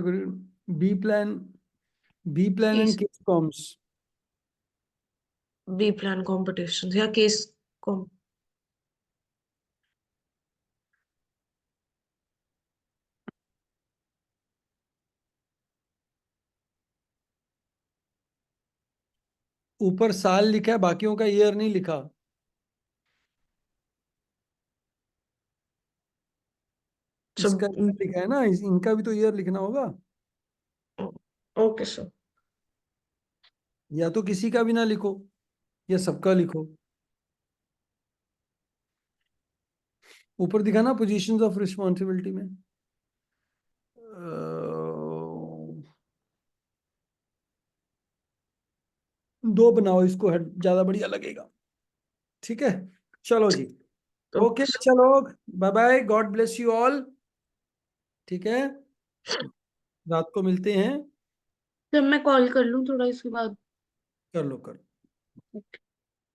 B plan, B plan and case. Case comms. B plan competition या केस कॉम। ऊपर साल लिखा है, बाकियों का ईयर नहीं लिखा। इसका सब। year लिखा है ना, इनका भी तो ईयर लिखना होगा। Okay sir. या तो किसी का भी ना लिखो, या सबका लिखो। ऊपर दिखा ना पोजीशंस ऑफ रिस्पॉन्सिबिलिटी में। दो बनाओ, इसको ज्यादा बढ़िया लगेगा। ठीक है, चलो जी। Okay, okay sir. चलो, bye bye, god bless you all. ठीक है, रात को मिलते हैं। जब मैं कॉल कर लूँ थोड़ा इसके बाद। कर लो, कर लो।